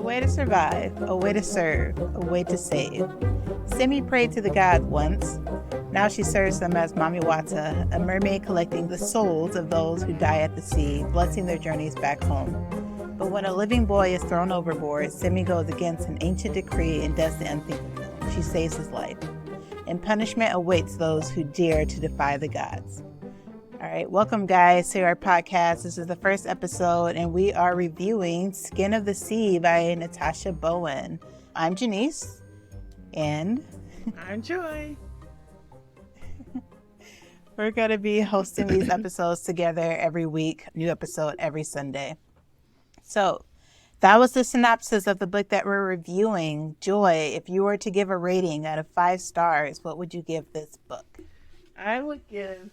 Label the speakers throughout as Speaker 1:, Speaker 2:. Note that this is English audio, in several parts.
Speaker 1: way to survive, a way to serve, a way to save. Simi prayed to the gods once. Now she serves them as Mami Wata, a mermaid collecting the souls of those who die at the sea, blessing their journeys back home. But when a living boy is thrown overboard, Simi goes against an ancient decree and does the unthinkable. She saves his life. And punishment awaits those who dare to defy the gods. All right, welcome guys to our podcast. This is the first episode and we are reviewing Skin of the Sea by Natasha Bowen. I'm Janice and
Speaker 2: I'm Joy.
Speaker 1: We're going to be hosting these episodes together every week, new episode every Sunday. So that was the synopsis of the book that we're reviewing. Joy, if you were to give a rating out of 5 stars, what would you give this book?
Speaker 2: I would give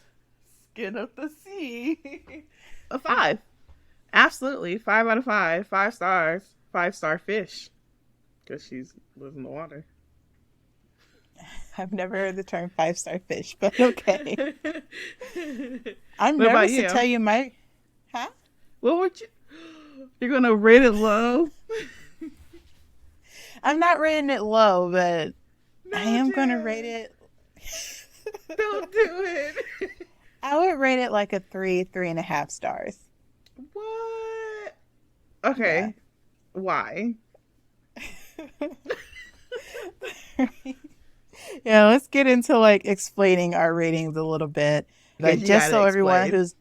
Speaker 2: Skin of the Sea a 5. Absolutely. 5 out of 5. 5 stars. 5-star fish. Because she's lives in the water.
Speaker 1: I've never heard the term 5-star fish, but okay. I'm nervous to tell you my... Huh?
Speaker 2: What would you... You're going to rate it low?
Speaker 1: I'm not rating it low, but no, I am going to rate it...
Speaker 2: Don't do it.
Speaker 1: I would rate it like a 3.5 stars.
Speaker 2: What? Okay. Yeah. Why?
Speaker 1: Yeah, let's get into like explaining our ratings a little bit. Like, just so everyone who's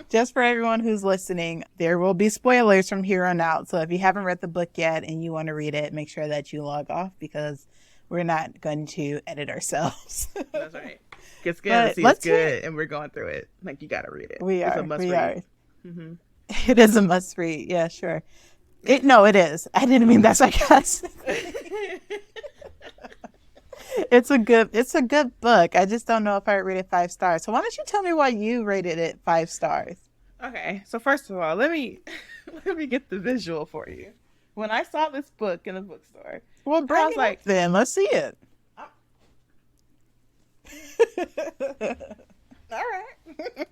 Speaker 1: just for everyone who's listening, there will be spoilers from here on out. So if you haven't read the book yet and you want to read it, make sure that you log off because we're not going to edit ourselves.
Speaker 2: That's right. It's good. It's good, and we're going through it. Like, you got to read it. It's a must read. Mm-hmm.
Speaker 1: It is a must read. Yeah, sure. It is. I didn't mean that sarcastically. It's a good book. I just don't know if I would rate it 5 stars. So why don't you tell me why you rated it 5 stars?
Speaker 2: Okay. So first of all, let me get the visual for you. When I saw this book in the bookstore,
Speaker 1: well, bring it up then. Let's see it.
Speaker 2: All right.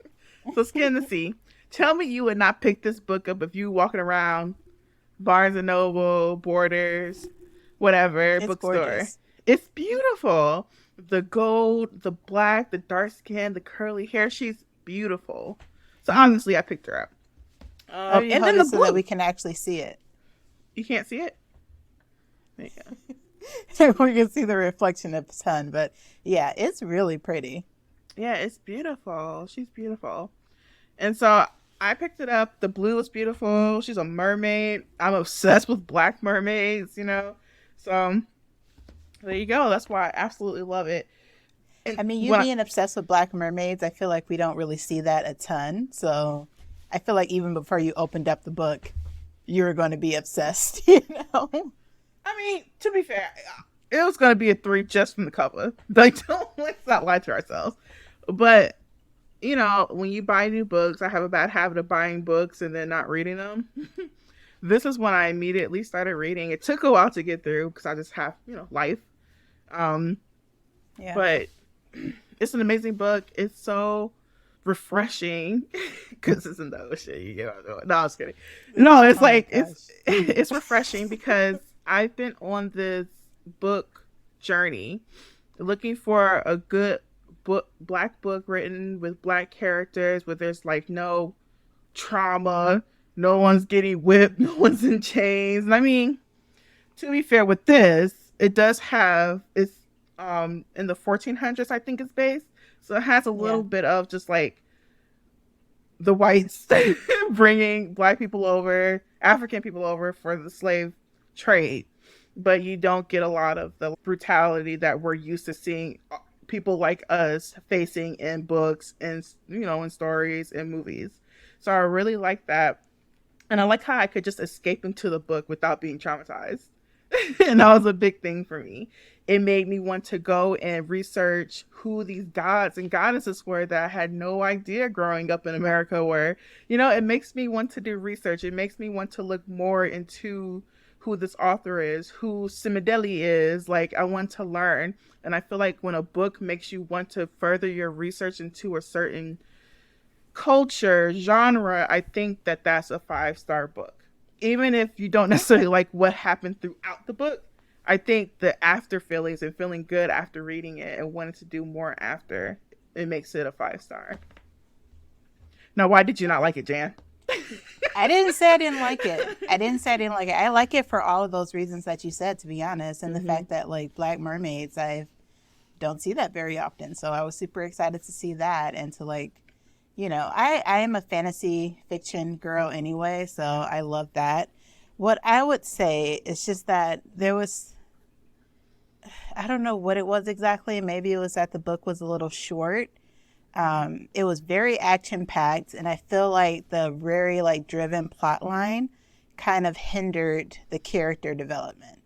Speaker 2: So Skin of the Sea. Tell me you would not pick this book up if you walking around Barnes and Noble, Borders, whatever, bookstore. Gorgeous. It's beautiful. The gold, the black, the dark skin, the curly hair. She's beautiful. So honestly, I picked her up.
Speaker 1: And then the blue. So that we can actually see it.
Speaker 2: You can't see it? There you go.
Speaker 1: We can see the reflection of the sun, but yeah, it's really pretty.
Speaker 2: Yeah, it's beautiful. She's beautiful. And so I picked it up. The blue is beautiful. She's a mermaid. I'm obsessed with black mermaids, So there you go. That's why I absolutely love it.
Speaker 1: And I mean, you being obsessed with black mermaids, I feel like we don't really see that a ton. So I feel like even before you opened up the book, you were going to be obsessed,
Speaker 2: I mean, to be fair, it was going to be a 3 just from the cover. Like, let's not lie to ourselves. But, when you buy new books, I have a bad habit of buying books and then not reading them. This is when I immediately started reading. It took a while to get through because I just have, life.
Speaker 1: Yeah.
Speaker 2: But it's an amazing book. It's so refreshing because it's in the ocean. No, I'm just kidding. No, it's it's refreshing because I've been on this book journey looking for a good black book written with black characters where there's like no trauma, no one's getting whipped, no one's in chains. And I mean, to be fair with this, it does have, it's in the 1400s, I think it's based. So it has a little bit of just like the whites bringing black people over, African people over for the slave trade. But you don't get a lot of the brutality that we're used to seeing people like us facing in books and, in stories and movies. So I really like that. And I like how I could just escape into the book without being traumatized. And that was a big thing for me. It made me want to go and research who these gods and goddesses were that I had no idea growing up in America were. It makes me want to do research. It makes me want to look more into who this author is, who Simideli is. Like, I want to learn. And I feel like when a book makes you want to further your research into a certain culture, genre, I think that that's a 5-star book. even if you don't necessarily like what happened throughout the book, I think the after feelings and feeling good after reading it and wanting to do more after, it makes it a 5-star. Now, why did you not like it, Jan?
Speaker 1: I didn't say I didn't like it. I didn't say I didn't like it. I like it for all of those reasons that you said, to be honest. And the fact that like black mermaids, I don't see that very often. So I was super excited to see that and to like, you know, I am a fantasy fiction girl anyway. So I love that. What I would say is just that there was, I don't know what it was exactly. Maybe it was that the book was a little short. It was very action packed, and I feel like the very like driven plot line kind of hindered the character development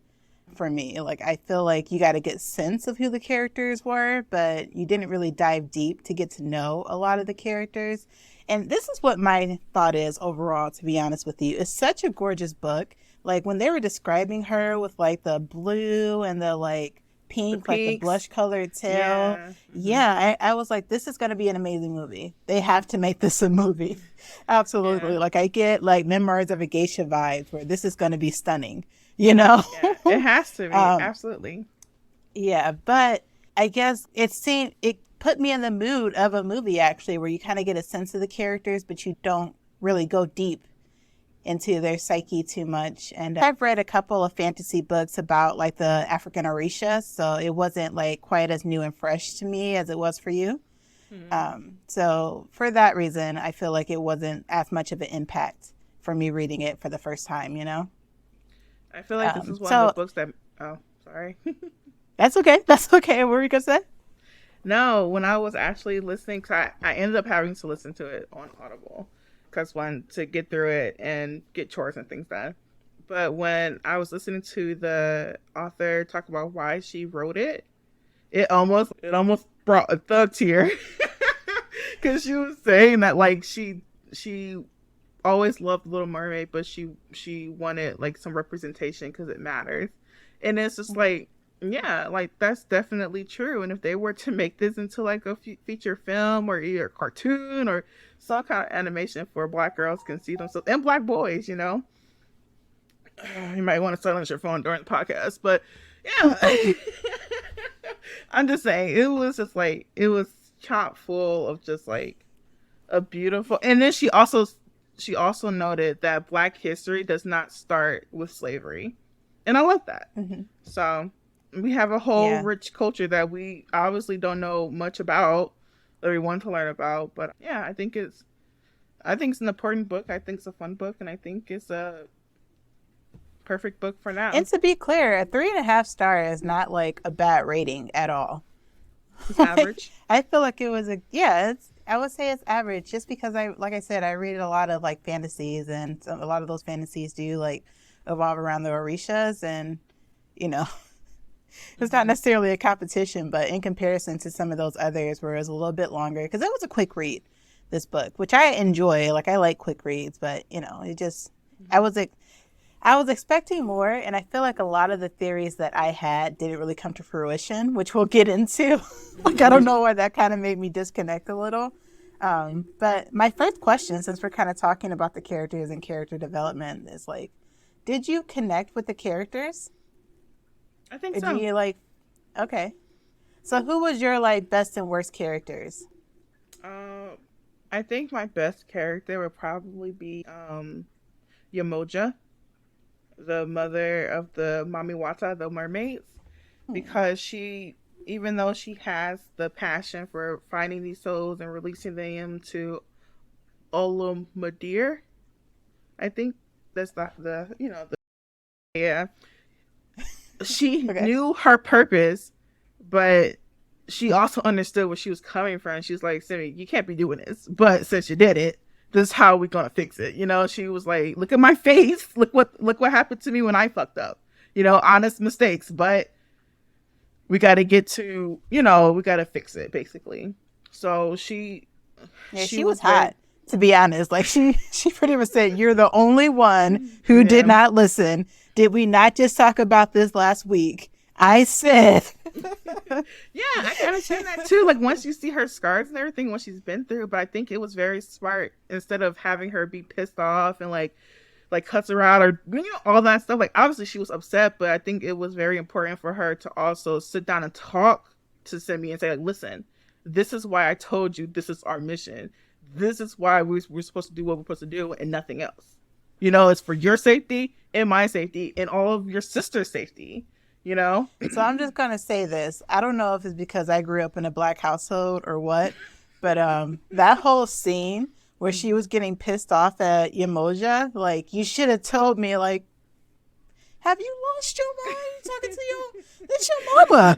Speaker 1: for me. Like I feel like you got a good sense of who the characters were, but you didn't really dive deep to get to know a lot of the characters. And this is what my thought is overall, to be honest with you. It's such a gorgeous book. Like when they were describing her with like the blue and the like pink, like the blush colored tail. Yeah, I was like, this is going to be an amazing movie. They have to make this a movie. Absolutely. Like I get like Memoirs of a Geisha vibes where this is going to be stunning, you know?
Speaker 2: Yeah, it has to be. Absolutely.
Speaker 1: Yeah, but I guess it put me in the mood of a movie actually, where you kind of get a sense of the characters, but you don't really go deep into their psyche too much. And I've read a couple of fantasy books about like the African Orisha, so it wasn't like quite as new and fresh to me as it was for you. So for that reason, I feel like it wasn't as much of an impact for me reading it for the first time, you know?
Speaker 2: I feel like this is one of the books that, oh, sorry.
Speaker 1: That's okay. That's okay. What were you going to say?
Speaker 2: No, when I was actually listening, cause I ended up having to listen to it on Audible. Because one, to get through it and get chores and things done. But when I was listening to the author talk about why she wrote it, it almost brought a thug tear. Because she was saying that like she always loved Little Mermaid, but she wanted like some representation because it matters. And it's just like, yeah, like that's definitely true. And if they were to make this into like a feature film or either a cartoon or some kind of animation for black girls can see themselves and black boys, you know, you might want to silence your phone during the podcast, but yeah, I'm just saying it was just like, it was chock full of just like a beautiful, and then she also noted that black history does not start with slavery. And I love that. So we have a whole rich culture that we obviously don't know much about, that we want to learn about. But yeah, I think it's an important book. I think it's a fun book, and I think it's a perfect book for now.
Speaker 1: And to be clear, a 3.5 star is not like a bad rating at all.
Speaker 2: It's average.
Speaker 1: I feel like it was I would say it's average, just because like I said, I read a lot of like fantasies, and a lot of those fantasies do like evolve around the Orishas, and you know, it's not necessarily a competition, but in comparison to some of those others where it was a little bit longer, because it was a quick read, this book, which I enjoy. Like I like quick reads, but you know, it just, I was expecting more, and I feel like a lot of the theories that I had didn't really come to fruition, which we'll get into. Like I don't know why that kind of made me disconnect a little. But my first question, since we're kind of talking about the characters and character development, is like, did you connect with the characters?
Speaker 2: I think so.
Speaker 1: Did you like, okay. So who was your like best and worst characters?
Speaker 2: I think my best character would probably be Yamoja, the mother of the Mamiwata, the mermaids, because she, even though she has the passion for finding these souls and releasing them to Olumdir, I think that's she knew her purpose, but she also understood where she was coming from. She was like, Simi, you can't be doing this, but since you did it, this is how we're gonna fix it. You know, she was like, look at my face, look what happened to me when I fucked up, you know, honest mistakes, but we got to get to, you know, we got to fix it basically. So she
Speaker 1: was hot, to be honest. Like she pretty much said, you're the only one who did not listen. Did we not just talk about this last week? I said.
Speaker 2: Yeah, I understand that too. Like once you see her scars and everything, what she's been through, but I think it was very smart, instead of having her be pissed off and like like cuts her out or all that stuff. Like obviously she was upset, but I think it was very important for her to also sit down and talk to Simi and say like, listen, this is why I told you this is our mission. This is why we're supposed to do what we're supposed to do and nothing else. It's for your safety and my safety and all of your sister's safety. So
Speaker 1: I'm just gonna say this. I don't know if it's because I grew up in a Black household or what, but that whole scene where she was getting pissed off at Yemoja, like, you should have told me, like, have you lost your mind? You talking to this your mama.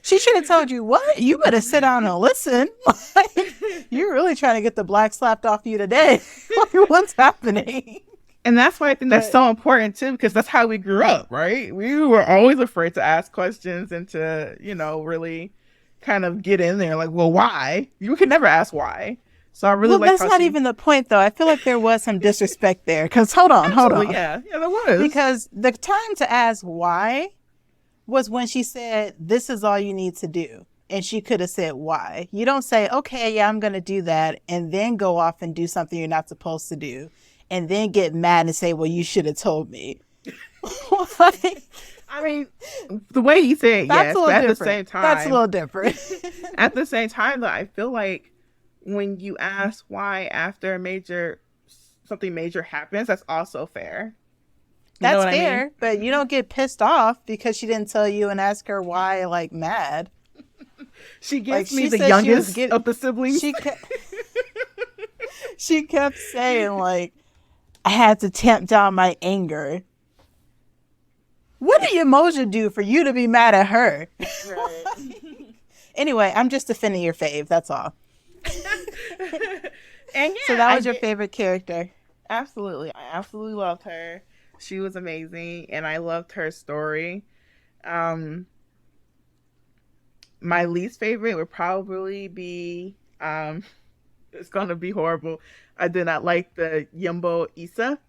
Speaker 1: She should have told you, what? You better sit down and listen. Like, you're really trying to get the black slapped off you today. Like, what's happening?
Speaker 2: And that's why I think that's so important, too, because that's how we grew up, right? We were always afraid to ask questions and to, really kind of get in there like, well, why? You could never ask why. So I really like
Speaker 1: that's not even the point, though. I feel like there was some disrespect there. Because hold on.
Speaker 2: Yeah, there was.
Speaker 1: Because the time to ask why was when she said, this is all you need to do. And she could have said why. You don't say, okay, yeah, I'm going to do that. And then go off and do something you're not supposed to do. And then get mad and say, well, you should have told me.
Speaker 2: I mean, the way you say it, yes. But at the same time.
Speaker 1: That's a little different.
Speaker 2: At the same time, though, I feel like when you ask why after something major happens, that's also fair.
Speaker 1: That's fair, I mean? But you don't get pissed off because she didn't tell you and ask her why, like, mad.
Speaker 2: She gives me the youngest of the siblings.
Speaker 1: She kept saying, like, I had to tamp down my anger. What did Yemoja do for you to be mad at her? Right. Anyway, I'm just defending your fave. That's all.
Speaker 2: And
Speaker 1: so that was your favorite character?
Speaker 2: Absolutely. I absolutely loved her. She was amazing, and I loved her story. My least favorite would probably be, it's going to be horrible. I did not like the Yumbo Issa.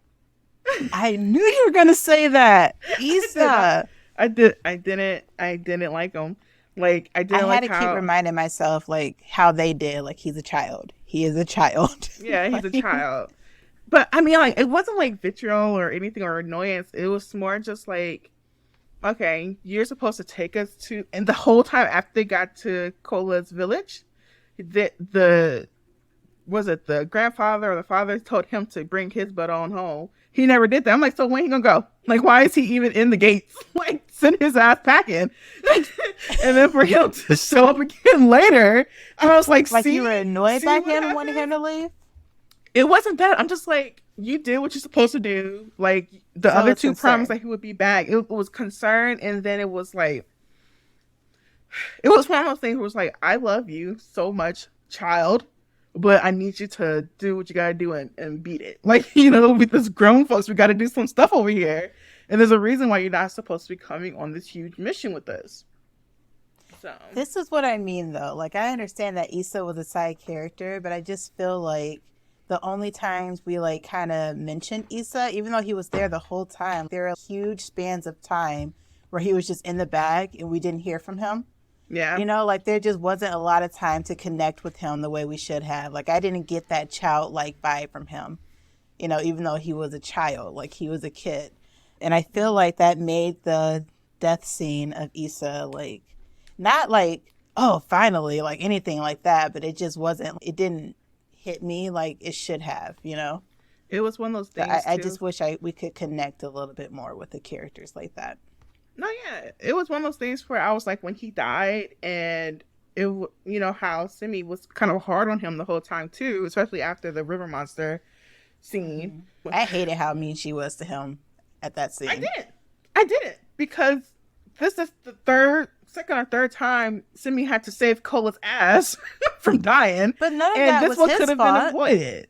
Speaker 1: I knew you were going to say that. Issa.
Speaker 2: I didn't like him. Like, I had
Speaker 1: to keep reminding myself, like, how they did. Like, he's a child. He is a child.
Speaker 2: Yeah, he's a child. But, I mean, like, it wasn't, like, vitriol or anything or annoyance. It was more just, like, okay, you're supposed to take us to... And the whole time after they got to Kola's village, the grandfather or the father told him to bring his butt on home. He never did that. I'm like, so when he gonna go? Like, why is he even in the gates? Like, send his ass packing. And then for him to show up again later, I was like,
Speaker 1: you were annoyed by him and wanted him to leave?
Speaker 2: It wasn't that. I'm just like, you did what you're supposed to do. Like, the other two promised that he would be back. It was concern, and then it was like, it was one of those things where it was like, I love you so much, child, but I need you to do what you gotta do and beat it. Like, with this grown folks, we gotta do some stuff over here. And there's a reason why you're not supposed to be coming on this huge mission with us. So
Speaker 1: this is what I mean, though. Like, I understand that Issa was a side character, but I just feel like the only times we, like, kind of mentioned Issa, even though he was there the whole time, there are huge spans of time where he was just in the bag and we didn't hear from him.
Speaker 2: Yeah.
Speaker 1: Like, there just wasn't a lot of time to connect with him the way we should have. Like, I didn't get that childlike vibe from him, even though he was a child. Like, he was a kid. And I feel like that made the death scene of Issa, like, not like, oh, finally, like anything like that, but it just wasn't, it didn't hit me like it should have,
Speaker 2: It was one of those things.
Speaker 1: I just wish we could connect a little bit more with the characters like that.
Speaker 2: No, yeah. It was one of those things where I was like, when he died, and how Simi was kind of hard on him the whole time too, especially after the river monster scene.
Speaker 1: Mm-hmm. I hated how mean she was to him at that scene.
Speaker 2: I didn't because this is the second or third time Simi had to save Cola's ass from dying.
Speaker 1: But none of that was his fault. And this one could have been
Speaker 2: avoided.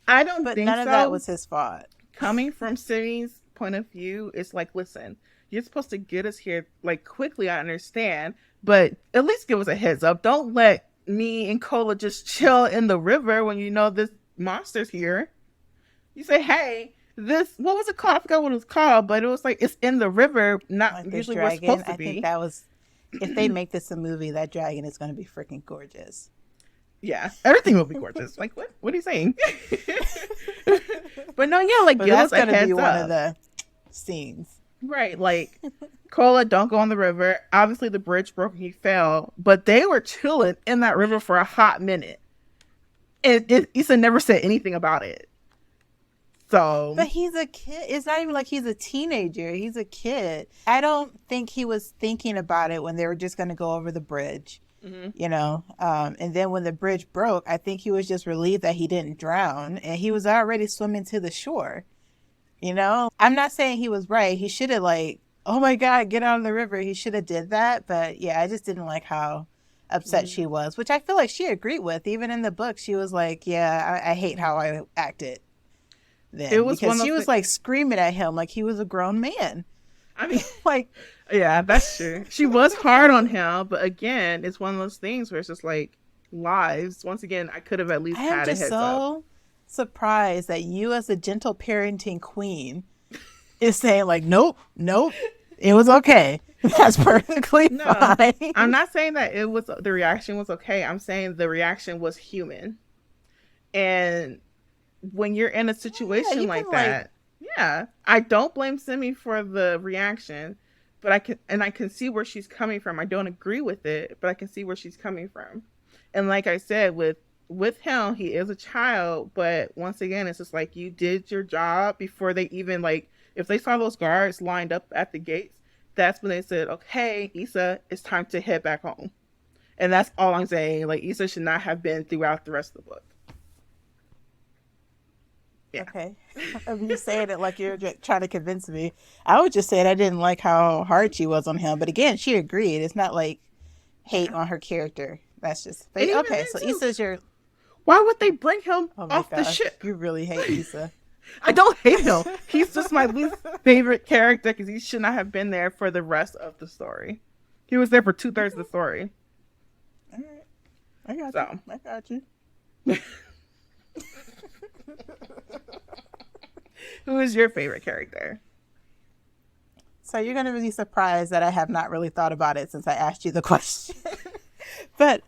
Speaker 2: I don't think so. But
Speaker 1: none of that was his fault.
Speaker 2: Coming from Simi's point of view, it's like, listen, you're supposed to get us here, like, quickly, I understand, but at least give us a heads up. Don't let me and Cola just chill in the river when you know this monster's here. You say, hey, what was it called? I forgot what it was called, but it was like, it's in the river, not like usually where it's supposed to be.
Speaker 1: I think that was, if they make this a movie, that dragon is going to be freaking gorgeous.
Speaker 2: Yeah, everything will be gorgeous. Like, what are you saying? But no, yeah, like,
Speaker 1: But
Speaker 2: give
Speaker 1: that's
Speaker 2: us a
Speaker 1: gonna be
Speaker 2: heads
Speaker 1: one
Speaker 2: up.
Speaker 1: of the scenes.
Speaker 2: Right, like, Cola, don't go on the river. Obviously, the bridge broke and he fell, but they were chilling in that river for a hot minute. And Issa never said anything about it. So,
Speaker 1: But he's a kid. It's not even like he's a teenager. He's a kid. I don't think he was thinking about it when they were just going to go over the bridge, you know. And then when the bridge broke, I think he was just relieved that he didn't drown, and he was already swimming to the shore. You know, I'm not saying he was right. He should have like, oh my God, get out of the river. He should have did that. But yeah, I just didn't like how upset she was, which I feel like she agreed with. Even in the book, she was like, yeah, I hate how I acted then.
Speaker 2: it was
Speaker 1: Because
Speaker 2: one of
Speaker 1: she
Speaker 2: those
Speaker 1: was like screaming at him like he was a grown man.
Speaker 2: I mean,
Speaker 1: Like,
Speaker 2: yeah, that's true. She was hard on him, but again, it's one of those things where it's just like lives. Once again, I could have at least
Speaker 1: I am
Speaker 2: had a
Speaker 1: just
Speaker 2: heads up.
Speaker 1: so surprised that you, as a gentle parenting queen, is saying like, nope, it was okay. That's perfectly
Speaker 2: No,
Speaker 1: fine.
Speaker 2: I'm not saying that it was the reaction was okay. I'm saying the reaction was human. And when you're in a situation
Speaker 1: you
Speaker 2: like
Speaker 1: can,
Speaker 2: that, yeah, I don't blame Simi for the reaction, but I can see where she's coming from. I don't agree with it, but I can see where she's coming from. And like I said, with him, he is a child, but once again, it's just like you did your job before they even like if they saw those guards lined up at the gates, that's when they said, okay, Issa, it's time to head back home. And that's all I'm saying. Like, Issa should not have been throughout the rest of the book. Yeah.
Speaker 1: Okay. You saying it like you're just trying to convince me. I would just say I didn't like how hard she was on him. But again, she agreed. It's not like hate on her character. That's just
Speaker 2: And even
Speaker 1: okay.
Speaker 2: then,
Speaker 1: So
Speaker 2: too,
Speaker 1: Issa's your.
Speaker 2: why would they bring him
Speaker 1: Oh my
Speaker 2: off the
Speaker 1: gosh,
Speaker 2: ship?
Speaker 1: you really hate Issa.
Speaker 2: I don't hate him. He's just my least favorite character because he should not have been there for the rest of the story. He was there for 2/3 of the story.
Speaker 1: All right, I got
Speaker 2: So.
Speaker 1: you. I got you.
Speaker 2: Who is your favorite character?
Speaker 1: So you're gonna be surprised that I have not really thought about it since I asked you the question. But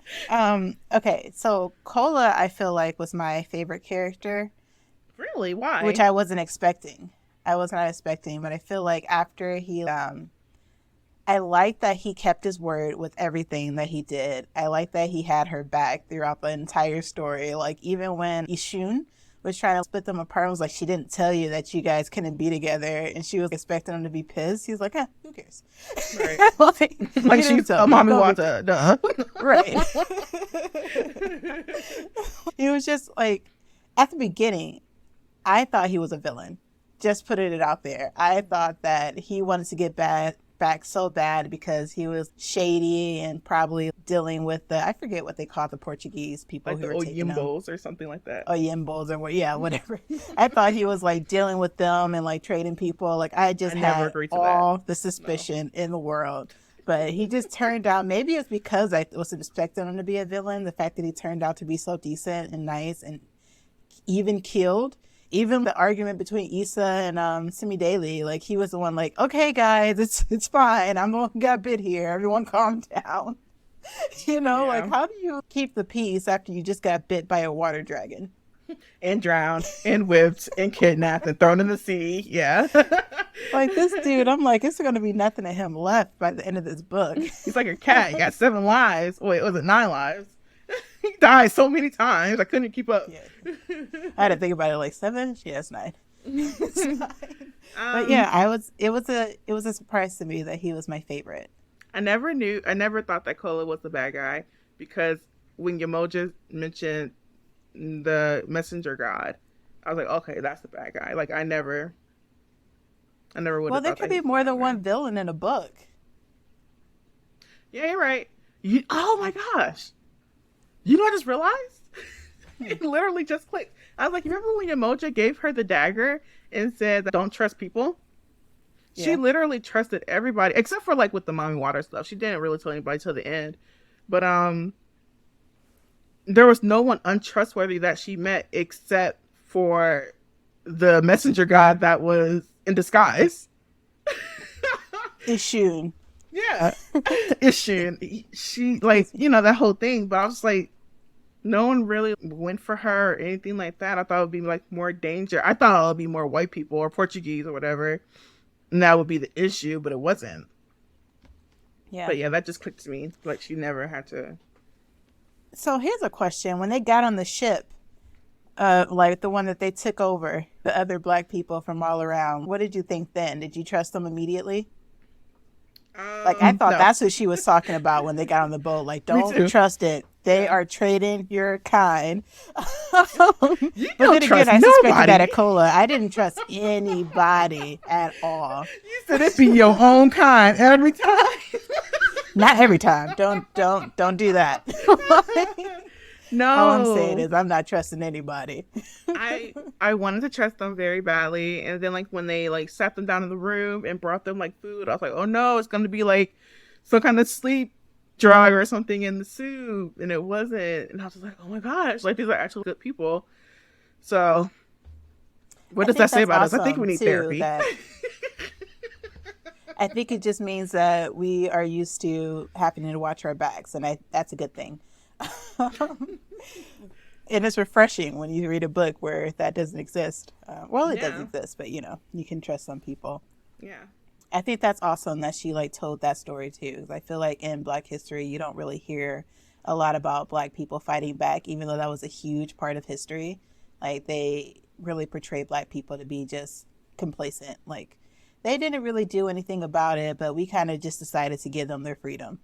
Speaker 1: okay, so Cola, I feel like was my favorite character.
Speaker 2: Really? Why?
Speaker 1: Which I wasn't expecting. I was not expecting, but I feel like after he, I like that he kept his word with everything that he did. I like that he had her back throughout the entire story. Like, even when Ishun was trying to split them apart, I was like, she didn't tell you that you guys couldn't be together, and she was expecting him to be pissed. He's like, who cares?
Speaker 2: Right.
Speaker 1: Like
Speaker 2: she's a mommy water. Duh.
Speaker 1: Right. He was just like, at the beginning, I thought he was a villain. Just putting it out there. I thought that he wanted to get back so bad because he was shady and probably dealing with I forget what they call the Portuguese people
Speaker 2: Like
Speaker 1: who
Speaker 2: the
Speaker 1: were taking them.
Speaker 2: Oyimbos or something like that.
Speaker 1: Oyimbos or whatever. I thought he was like dealing with them and like trading people. Like I just
Speaker 2: never
Speaker 1: had
Speaker 2: agreed to
Speaker 1: all
Speaker 2: that.
Speaker 1: the suspicion in the world. But he just turned out, maybe it's because I was expecting him to be a villain. The fact that he turned out to be so decent and nice and even killed. Even the argument between Issa and Simi Daly, like he was the one like, okay guys, it's fine. I'm the one who got bit here. Everyone calm down. You know, like how do you keep the peace after you just got bit by a water dragon?
Speaker 2: And drowned and whipped and kidnapped and thrown in the sea. Yeah.
Speaker 1: Like this dude, I'm like, it's going to be nothing of him left by the end of this book.
Speaker 2: He's like a cat. He got 7 lives. Wait, was it 9 lives? He died so many times. I couldn't keep up.
Speaker 1: Yeah. I had to think about it like 7. Yeah, it's 9. But yeah, it was a surprise to me that he was my favorite.
Speaker 2: I never thought that Cola was the bad guy because when Yamoja mentioned the messenger god, I was like, okay, that's the bad guy. Like I never would have.
Speaker 1: Well, there could be more than one villain in a book.
Speaker 2: Yeah, you're right. Oh my gosh. You know what I just realized? It literally just clicked. I was like, remember when Yamoja gave her the dagger and said, don't trust people? Yeah. She literally trusted everybody, except for like with the mommy water stuff. She didn't really tell anybody till the end. But there was no one untrustworthy that she met except for the messenger god that was in disguise.
Speaker 1: Ishun.
Speaker 2: Yeah. Ishun. She, like, you know, that whole thing. But I was like, No one really went for her or anything like that. I thought it would be like more danger. I thought it would be more white people or Portuguese or whatever. And that would be the issue, but it wasn't.
Speaker 1: Yeah.
Speaker 2: But yeah, that just clicked to me. Like she never had to.
Speaker 1: So here's a question. When they got on the ship, like the one that they took over, the other black people from all around, what did you think then? Did you trust them immediately? Like, I thought
Speaker 2: No.
Speaker 1: that's what she was talking about when they got on the boat. Like,
Speaker 2: Me
Speaker 1: don't
Speaker 2: too.
Speaker 1: trust it. They are trading your kind. But
Speaker 2: don't
Speaker 1: then again,
Speaker 2: trust
Speaker 1: I suspected
Speaker 2: nobody.
Speaker 1: that at Cola. I didn't trust anybody at all.
Speaker 2: You said it be your own kind every time.
Speaker 1: Not every time. Don't do that.
Speaker 2: No.
Speaker 1: All I'm saying is I'm not trusting anybody.
Speaker 2: I wanted to trust them very badly, and then like when they like sat them down in the room and brought them like food, I was like, oh no, it's gonna be like some kind of sleep drug or something in the soup, and it wasn't. And I was just like, oh my gosh, like these are actually good people. So what does that say about us? I think we need therapy.
Speaker 1: I think it just means that we are used to having to watch our backs, and that's a good thing. And it's refreshing when you read a book where that doesn't exist. It does exist, but you can trust some people.
Speaker 2: Yeah.
Speaker 1: I think that's awesome that she like told that story too. 'Cause I feel like in Black history, you don't really hear a lot about Black people fighting back, even though that was a huge part of history. Like they really portray Black people to be just complacent. Like they didn't really do anything about it, but we kind of just decided to give them their freedom.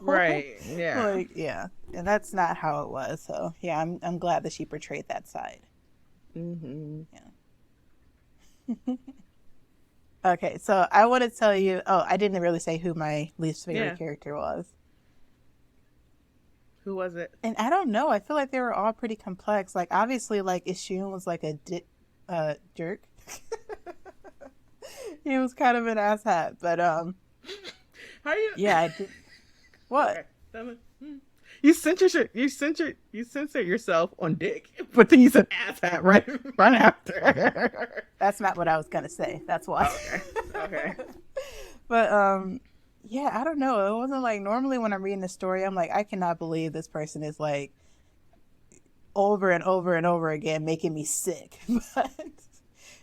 Speaker 2: Right. Yeah.
Speaker 1: Like, yeah. And that's not how it was. So yeah, I'm glad that she portrayed that side.
Speaker 2: Mm-hmm.
Speaker 1: Yeah. Okay, so I want to tell you. Oh, I didn't really say who my least favorite character was.
Speaker 2: Who was it?
Speaker 1: And I don't know. I feel like they were all pretty complex. Like obviously, like Ishun was like a jerk. He was kind of an asshat, but
Speaker 2: How you?
Speaker 1: Yeah, I did. What?
Speaker 2: Okay. You censor yourself on Dick, but then you said asshat right after.
Speaker 1: That's not what I was gonna say. That's why.
Speaker 2: Okay.
Speaker 1: But yeah, I don't know. It wasn't like normally when I'm reading the story, I'm like, I cannot believe this person is like over and over and over again making me sick. But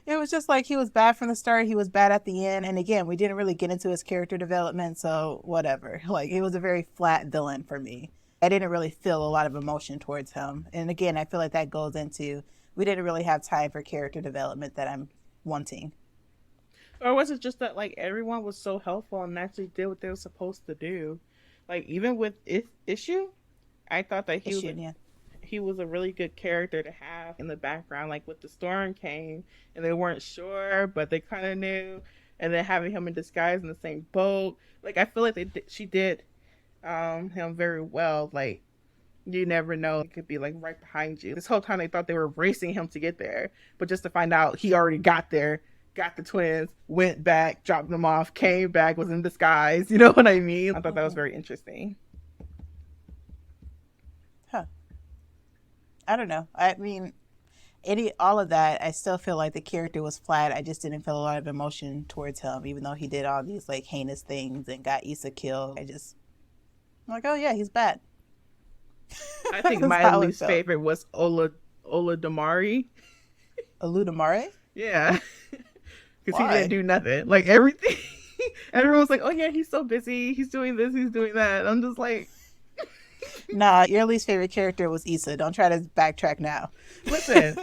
Speaker 1: it was just like he was bad from the start, he was bad at the end, and again, we didn't really get into his character development, so whatever. Like it was a very flat villain for me. I didn't really feel a lot of emotion towards him. And again, I feel like that goes into we didn't really have time for character development that I'm wanting.
Speaker 2: Or was it just that like everyone was so helpful and actually did what they were supposed to do? Like even with Issue, I thought that he was a really good character to have in the background. Like with the storm came and they weren't sure, but they kind of knew. And then having him in disguise in the same boat, like I feel like she did him very well. Like you never know, it could be like right behind you. This whole time they thought they were racing him to get there, but just to find out he already got there, got the twins, went back, dropped them off, came back, was in disguise. You know what I mean? I thought that was very interesting.
Speaker 1: Huh. I don't know. I mean, all of that, I still feel like the character was flat. I just didn't feel a lot of emotion towards him, even though he did all these like heinous things and got Issa killed. I'm like, oh yeah, he's bad.
Speaker 2: I think my least favorite was Ola Damari.
Speaker 1: Oludamare?
Speaker 2: Yeah. Because he didn't do nothing. Like everything. Everyone was like, oh yeah, he's so busy. He's doing this, he's doing that. I'm just like.
Speaker 1: Nah, your least favorite character was Issa. Don't try to backtrack now.
Speaker 2: Listen.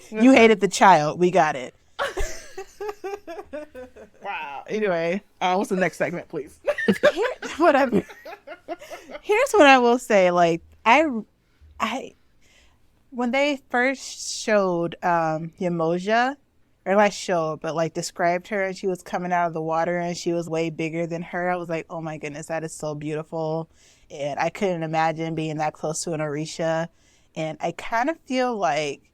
Speaker 1: You hated the child. We got it.
Speaker 2: Wow. Anyway, what's the next segment, please?
Speaker 1: Here's what I will say. Like, when they first showed Yamoja, or not showed, but like described her, and she was coming out of the water and she was way bigger than her, I was like, oh my goodness, that is so beautiful. And I couldn't imagine being that close to an Orisha. And I kind of feel like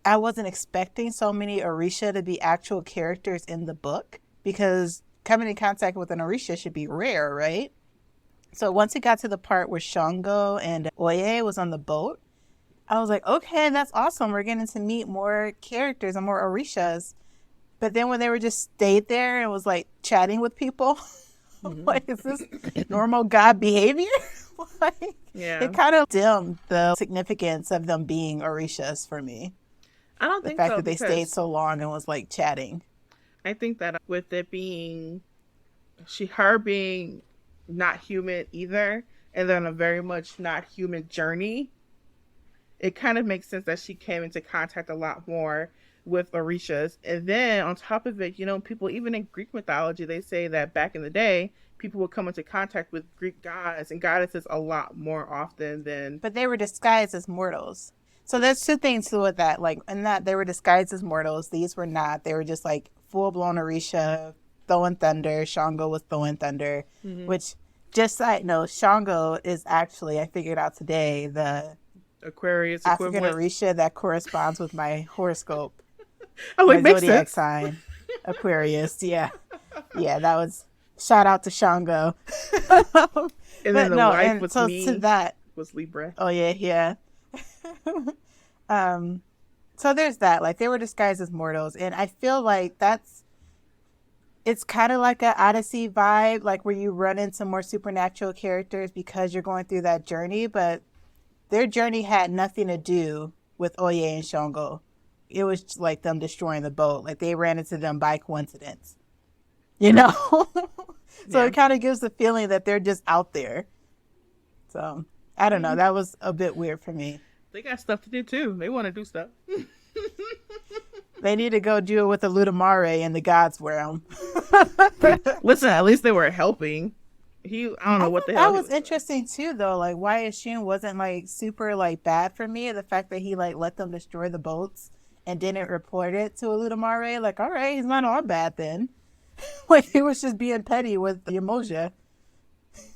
Speaker 1: I wasn't expecting so many Orisha to be actual characters in the book, because coming in contact with an Orisha should be rare, right? So once it got to the part where Shango and Oye was on the boat, I was like, okay, that's awesome. We're getting to meet more characters and more Orishas. But then when they were just stayed there and was like chatting with people, like, is this normal God behavior? Like,
Speaker 2: Yeah.
Speaker 1: it kind of dimmed the significance of them being Orishas for me.
Speaker 2: I don't
Speaker 1: The
Speaker 2: think
Speaker 1: fact
Speaker 2: so
Speaker 1: that they stayed
Speaker 2: because
Speaker 1: so long and was like chatting.
Speaker 2: I think that with it being her being not human either, and then a very much not human journey, it kind of makes sense that she came into contact a lot more with Orishas. And then on top of it, people, even in Greek mythology, they say that back in the day, people would come into contact with Greek gods and goddesses a lot more often than.
Speaker 1: But they were disguised as mortals. So there's two things to with that. Like, in that they were disguised as mortals. These were not. They were just like full blown Orisha, throwing thunder. Shango was throwing thunder, which, just side note, Shango is actually, I figured out today, the
Speaker 2: Aquarius
Speaker 1: African
Speaker 2: equivalent.
Speaker 1: Orisha that corresponds with my horoscope.
Speaker 2: Oh,
Speaker 1: My
Speaker 2: it makes
Speaker 1: zodiac
Speaker 2: sense.
Speaker 1: sign, Aquarius. Yeah. Yeah, that was, shout out to Shango.
Speaker 2: And then
Speaker 1: But
Speaker 2: the
Speaker 1: no,
Speaker 2: wife
Speaker 1: and
Speaker 2: with
Speaker 1: so to
Speaker 2: me
Speaker 1: that,
Speaker 2: was Libra.
Speaker 1: oh yeah, yeah. um, so there's that. Like, they were disguised as mortals, and I feel like it's kind of like an Odyssey vibe, like where you run into more supernatural characters because you're going through that journey, but their journey had nothing to do with Oye and Shango. It was like them destroying the boat. Like, they ran into them by coincidence, you know? So
Speaker 2: Yeah.
Speaker 1: it kind of gives the feeling that they're just out there. So I don't know. That was a bit weird for me.
Speaker 2: They got stuff to do too. They want to do stuff.
Speaker 1: They need to go do it with the Ludamare in the God's realm.
Speaker 2: Listen, at least they were helping. I don't know what the hell.
Speaker 1: That was interesting too, though. Like, why Shun wasn't like super like bad for me. The fact that he like let them destroy the boats and didn't report it to a Ludamare. Like, all right, he's not all bad then. Like, he was just being petty with Yamoja.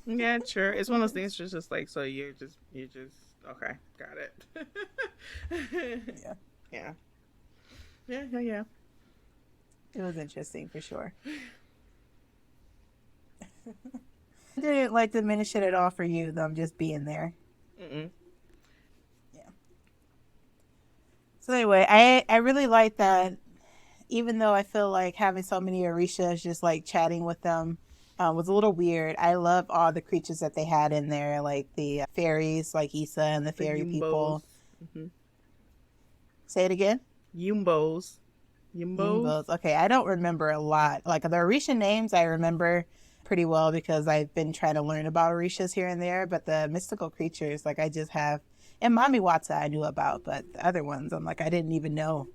Speaker 2: Yeah, sure. It's one of those things. Just like, so you just okay, got it.
Speaker 1: Yeah.
Speaker 2: Yeah. Yeah.
Speaker 1: It was interesting for sure. I didn't like diminish it at all for you, them just being there.
Speaker 2: Mm-mm.
Speaker 1: Yeah. So anyway, I really like that. Even though I feel like having so many Orishas just like chatting with them was a little weird. I love all the creatures that they had in there, like the fairies, like Issa and the fairy
Speaker 2: Yumbos.
Speaker 1: people.
Speaker 2: Mm-hmm.
Speaker 1: Say it again.
Speaker 2: Yumbos.
Speaker 1: Yumbos. Okay, I don't remember a lot. Like, the Orisha names I remember pretty well because I've been trying to learn about Orishas here and there. But the mystical creatures, like, I just have, and Mami Wata I knew about, but the other ones, I'm like, I didn't even know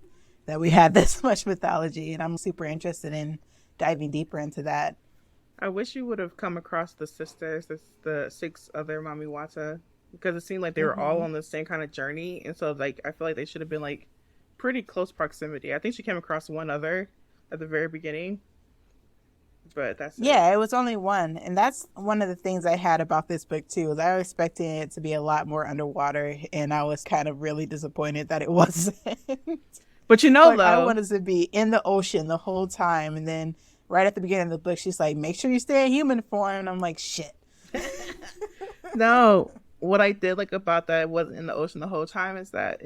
Speaker 1: that we had this much mythology, and I'm super interested in diving deeper into that.
Speaker 2: I wish you would have come across the sisters, the 6 other Mami Wata, because it seemed like they were all on the same kind of journey, and so like I feel like they should have been like pretty close proximity. I think she came across one other at the very beginning, but that's it.
Speaker 1: Yeah, it was only one, and that's one of the things I had about this book too. Was I was expecting it to be a lot more underwater, and I was kind of really disappointed that it wasn't.
Speaker 2: But
Speaker 1: Like,
Speaker 2: though,
Speaker 1: I wanted to be in the ocean the whole time, and then right at the beginning of the book, she's like, "Make sure you stay in human form," and I'm like, "Shit."
Speaker 2: no, what I did like about that it wasn't in the ocean the whole time is that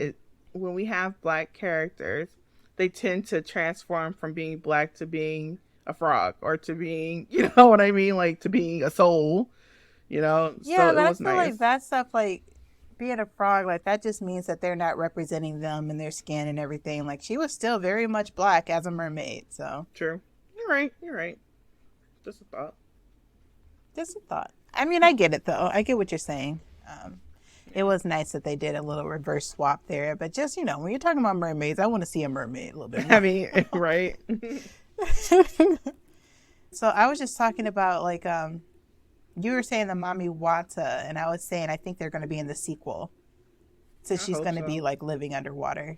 Speaker 2: when we have black characters, they tend to transform from being black to being a frog or to being, you know what I mean, like to being a soul,
Speaker 1: Yeah,
Speaker 2: so it
Speaker 1: but I
Speaker 2: was
Speaker 1: feel
Speaker 2: nice.
Speaker 1: like that stuff, like being a frog, like that just means that they're not representing them and their skin and everything. Like, she was still very much black as a mermaid, so
Speaker 2: True. You're right. Just a thought.
Speaker 1: just a thought. I mean, I get it though. I get what you're saying. It was nice that they did a little reverse swap there, but just, when you're talking about mermaids, I want to see a mermaid a little bit more.
Speaker 2: I mean, right.
Speaker 1: So I was just talking about, like, you were saying the Mami Wata, and I was saying I think they're going to be in the sequel. So she's going to be like living underwater.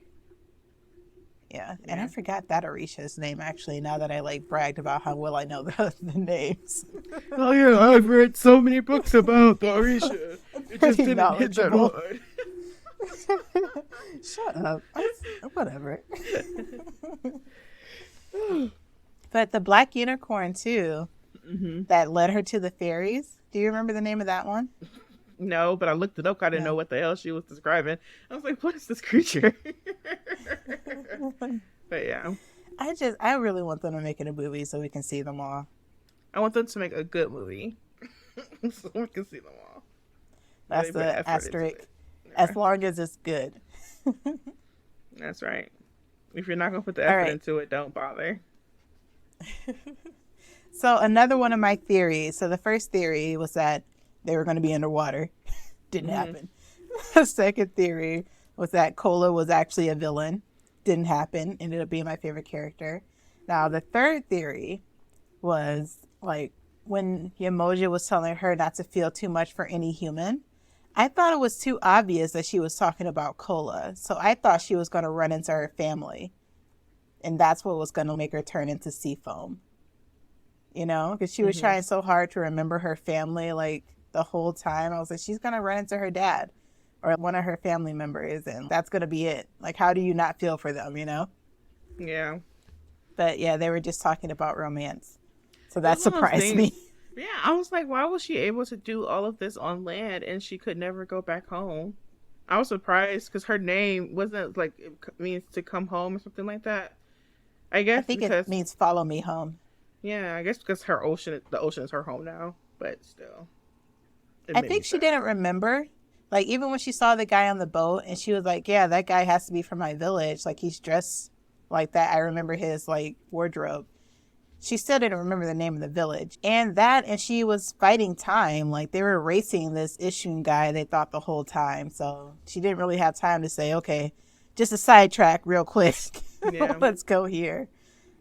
Speaker 1: Yeah. And I forgot that Orisha's name, actually, now that I like bragged about how well I know the names.
Speaker 2: Oh yeah, I've read so many books about the Orisha. It just
Speaker 1: Pretty
Speaker 2: didn't hit that
Speaker 1: knowledgeable.
Speaker 2: hard.
Speaker 1: Shut up. Whatever. But the black unicorn too, that led her to the fairies. Do you remember the name of that one?
Speaker 2: No, but I looked it up. I didn't know what the hell she was describing. I was like, what is this creature? But yeah.
Speaker 1: I really want them to make it a movie so we can see them all.
Speaker 2: I want them to make a good movie. So we can see them all.
Speaker 1: That's
Speaker 2: Really put
Speaker 1: the
Speaker 2: effort into
Speaker 1: asterisk.
Speaker 2: it.
Speaker 1: As
Speaker 2: Yeah,
Speaker 1: long as it's good.
Speaker 2: that's right. If you're not gonna put the
Speaker 1: All
Speaker 2: effort
Speaker 1: right.
Speaker 2: into it, don't bother.
Speaker 1: So another one of my theories. So the first theory was that they were going to be underwater. Didn't
Speaker 2: Hmm.
Speaker 1: happen. The second theory was that Cola was actually a villain. Didn't happen. Ended up being my favorite character. Now the third theory was like when Yamoja was telling her not to feel too much for any human. I thought it was too obvious that she was talking about Cola. So I thought she was going to run into her family. And that's what was going to make her turn into sea foam. You know, because she was
Speaker 2: Hmm.
Speaker 1: trying so hard to remember her family like the whole time. I was like, she's going to run into her dad or one of her family members, and that's going to be it. Like, how do you not feel for them, you know?
Speaker 2: Yeah.
Speaker 1: But yeah, they were just talking about romance. So
Speaker 2: It was
Speaker 1: that
Speaker 2: one of those
Speaker 1: surprised
Speaker 2: things.
Speaker 1: me.
Speaker 2: Yeah, I was like, why was she able to do all of this on land and she could never go back home? I was surprised because her name wasn't like it means to come home or something like that. I
Speaker 1: I
Speaker 2: guess
Speaker 1: think it
Speaker 2: because
Speaker 1: means follow me home.
Speaker 2: yeah, I guess because the ocean is her home now. But still, it
Speaker 1: I
Speaker 2: made me
Speaker 1: think she
Speaker 2: sad.
Speaker 1: didn't remember. Like, even when she saw the guy on the boat and she was like, yeah, that guy has to be from my village. Like, he's dressed like that. I remember his, like, wardrobe. She still didn't remember the name of the village. And she was fighting time. Like, they were racing this Ishun guy, they thought, the whole time. So she didn't really have time to say, okay, just a sidetrack real quick.
Speaker 2: Yeah.
Speaker 1: Let's go here.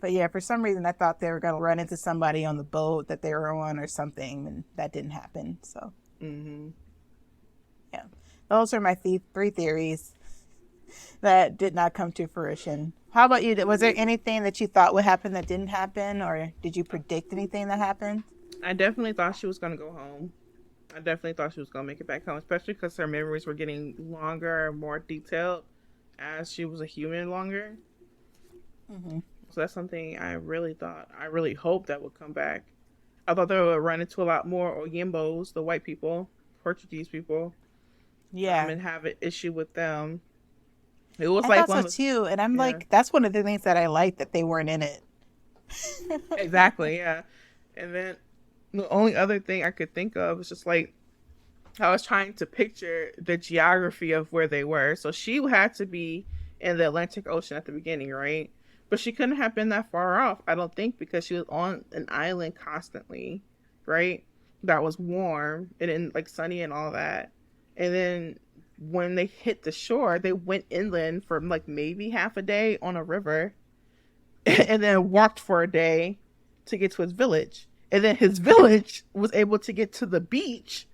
Speaker 1: But yeah, for some reason, I thought they were going to run into somebody on the boat that they were on or something. And that didn't happen. So
Speaker 2: Hmm.
Speaker 1: yeah, those are my three theories that did not come to fruition. How about you? Was there anything that you thought would happen that didn't happen, or did you predict anything that happened?
Speaker 2: I definitely thought she was gonna go home. I definitely thought she was gonna make it back home, especially because her memories were getting longer and more detailed as she was a human longer.
Speaker 1: Hmm.
Speaker 2: So that's something I really hoped that would come back. I thought they would run into a lot more Oyimbos, the white people, Portuguese people,
Speaker 1: Yeah,
Speaker 2: and have an issue with them. It was
Speaker 1: I
Speaker 2: like
Speaker 1: thought
Speaker 2: one
Speaker 1: so
Speaker 2: of the,
Speaker 1: too. And I'm
Speaker 2: yeah,
Speaker 1: like, that's one of the things that I like that they weren't in it.
Speaker 2: exactly, yeah. And then the only other thing I could think of was just like I was trying to picture the geography of where they were. So she had to be in the Atlantic Ocean at the beginning, right? But she couldn't have been that far off, I don't think, because she was on an island constantly, right? That was warm and then like sunny and all that. And then when they hit the shore, they went inland for like maybe half a day on a river and then walked for a day to get to his village. And then his village was able to get to the beach,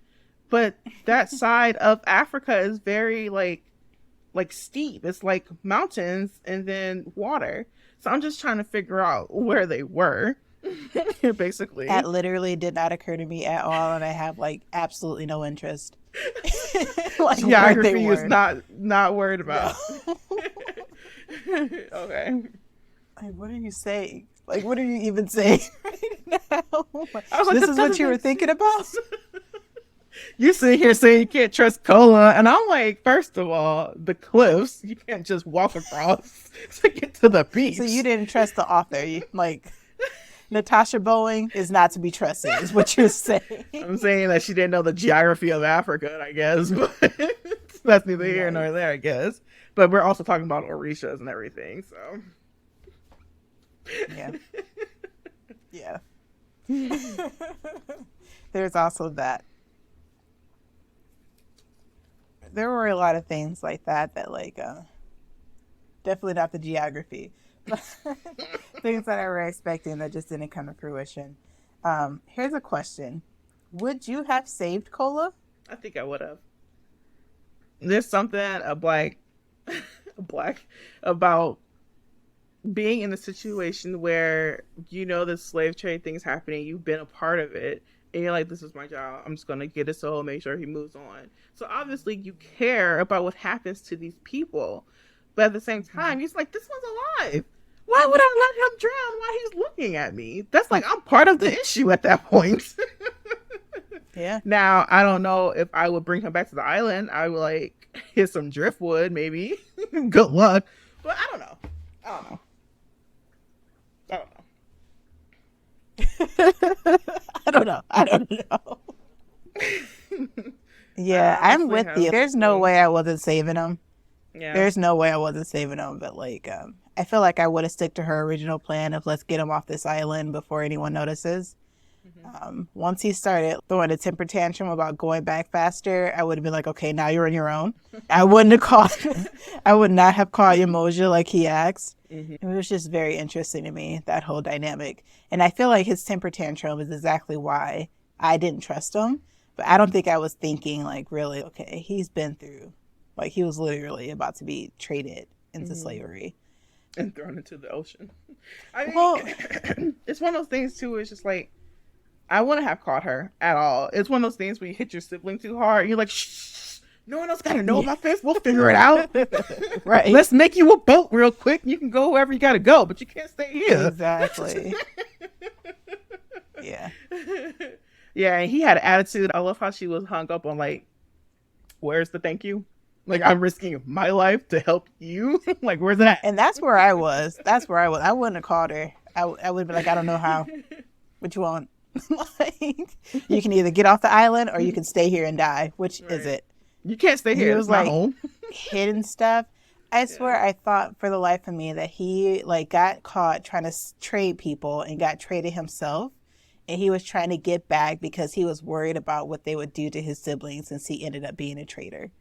Speaker 2: but that side of Africa is very like steep. It's like mountains and then water. So I'm just trying to figure out where they were,
Speaker 1: That
Speaker 2: basically.
Speaker 1: literally did not occur to me at all, and I have like absolutely no interest, like where they
Speaker 2: Geography is
Speaker 1: were.
Speaker 2: not worried
Speaker 1: No.
Speaker 2: about. Okay.
Speaker 1: Like, what are you saying? Like, what are you even saying right now?
Speaker 2: I was like,
Speaker 1: This
Speaker 2: that
Speaker 1: is what
Speaker 2: doesn't
Speaker 1: you were
Speaker 2: make
Speaker 1: thinking about?
Speaker 2: sense. You sit here saying you can't trust cola, and I'm like, first of all, the cliffs you can't just walk across to get to the
Speaker 1: So you
Speaker 2: beach.
Speaker 1: didn't trust the author. Like, Natasha Bowen is not to be trusted, is what you're saying.
Speaker 2: I'm saying that she didn't know the geography of Africa, I guess, but that's neither here nor
Speaker 1: Yikes.
Speaker 2: there, I guess. But we're also talking about orishas and everything, so.
Speaker 1: Yeah. Yeah. There's also that. There were a lot of things like that, like, definitely not the geography. Things that I were expecting that just didn't come to fruition. Here's a question. Would you have saved Cola?
Speaker 2: I think I would have. There's something a black about being in a situation where you know the slave trade thing's happening, you've been a part of it, and you're like, this is my job. I'm just gonna get his soul, make sure he moves on. So obviously you care about what happens to these people. But at the same
Speaker 1: Mm-hmm.
Speaker 2: time, he's like, this one's alive. Why would I let him drown while he's looking at me? That's like I'm part of the issue at that point.
Speaker 1: Yeah.
Speaker 2: Now, I don't know if I would bring him back to the island. I would like hit some driftwood, maybe. Good luck. But I don't know. I don't know. I don't know.
Speaker 1: I don't know. I don't know. Yeah,
Speaker 2: I
Speaker 1: I'm
Speaker 2: honestly
Speaker 1: with you.
Speaker 2: have.
Speaker 1: There's no way I wasn't saving him.
Speaker 2: Yeah.
Speaker 1: There's no way I wasn't saving him, but like, I feel like I would have stuck to her original plan of let's get him off this island before anyone notices. Once he started throwing a temper tantrum about going back faster, I would have been like, okay, now you're on your own. I wouldn't have called, I would not have called Emoja like he asked. It was just very interesting to me, that whole dynamic. And I feel like his temper tantrum is exactly why I didn't trust him. But I don't think I was thinking, like, really, okay, he's been through, like, he was literally about to be traded into slavery.
Speaker 2: And thrown into the ocean. I mean,
Speaker 1: Well,
Speaker 2: it's one of those things, too, it's just like, I wouldn't have caught her at all. It's one of those things where you hit your sibling too hard, and you're like, shh, no one else got to know about this. We'll figure it out.
Speaker 1: right.
Speaker 2: Let's make you a boat real quick. You can go wherever you got to go, but you can't stay here.
Speaker 1: Exactly. Yeah.
Speaker 2: Yeah, and he had an attitude. I love how she was hung up on, like, where's the thank you? Like, I'm risking my life to help you. Like, where's that?
Speaker 1: And that's where I was. That's where I was. I wouldn't have called her. I would be like, I don't know how. What you want? Like, you can either get off the island or you can stay here and die. Which is it?
Speaker 2: You can't stay here.
Speaker 1: It was
Speaker 2: it's my
Speaker 1: like
Speaker 2: home.
Speaker 1: hidden stuff. I swear I thought for the life of me that he like got caught trying to trade people and got traded himself. And he was trying to get back because he was worried about what they would do to his siblings since he ended up being a traitor.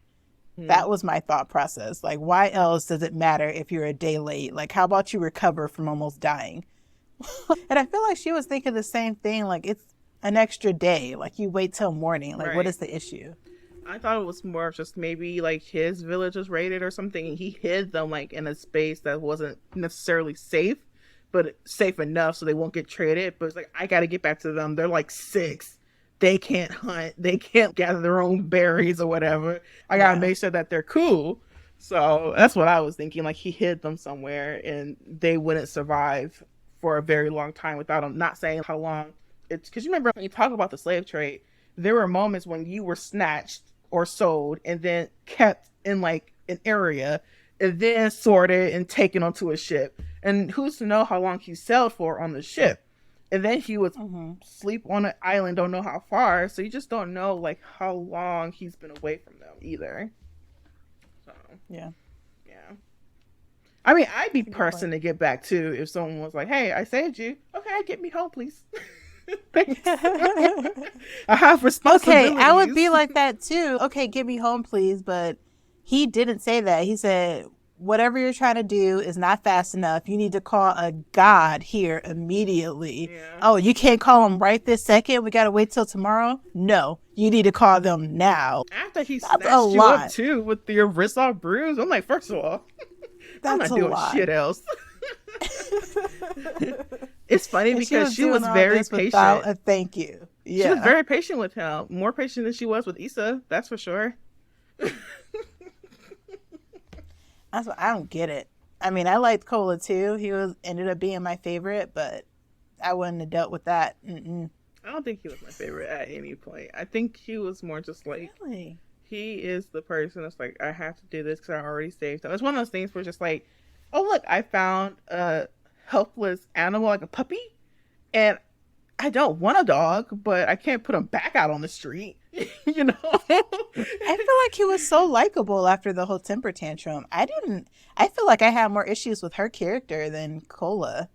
Speaker 1: That was my thought process. Like, why else does it matter if you're a day late? Like, how about you recover from almost dying? And I feel like she was thinking the same thing. Like, it's an extra day. Like, you wait till morning. Like, what is the issue?
Speaker 2: I thought it was more of just maybe like his village was raided or something, and he hid them like in a space that wasn't necessarily safe, but safe enough so they won't get traded. But it's like, I got to get back to them. They're like 6. They can't hunt. They can't gather their own berries or whatever. I got to make sure that they're cool. So that's what I was thinking. Like, he hid them somewhere and they wouldn't survive for a very long time without him. Not saying how long. It's because you remember when you talk about the slave trade, there were moments when you were snatched or sold and then kept in like an area and then sorted and taken onto a ship. And who's to know how long he sailed for on the ship? And then he would sleep on an island, don't know how far. So you just don't know like how long he's been away from them either. So
Speaker 1: Yeah.
Speaker 2: I mean, I'd be person to get back to if someone was like, hey, I saved you. Okay, get me home, please. Thanks. I have responsibilities.
Speaker 1: Okay, I would be like that too. Okay, get me home, please. But he didn't say that. He said, whatever you're trying to do is not fast enough. You need to call a god here immediately. Yeah. Oh, you can't call him right this second? We got to wait till tomorrow? No, you need to call them now.
Speaker 2: After he snatched you up too with your wrist off bruise, I'm like, first of all, I'm not doing shit else. It's funny because she was very patient.
Speaker 1: Without a thank you. Yeah.
Speaker 2: She was very patient with him. More patient than she was with Issa, that's for sure.
Speaker 1: That's what I don't get it. I mean, I liked Cola too. He ended up being my favorite, but I wouldn't have dealt with that. I
Speaker 2: don't think he was my favorite at any point. I think he was more just like,
Speaker 1: really?
Speaker 2: He is the person that's like, I have to do this because I already saved him. It's one of those things where it's just like, oh look, I found a helpless animal like a puppy, and I don't want a dog, but I can't put him back out on the street. You know?
Speaker 1: I feel like he was so likable after the whole temper tantrum. I feel like I had more issues with her character than Cola.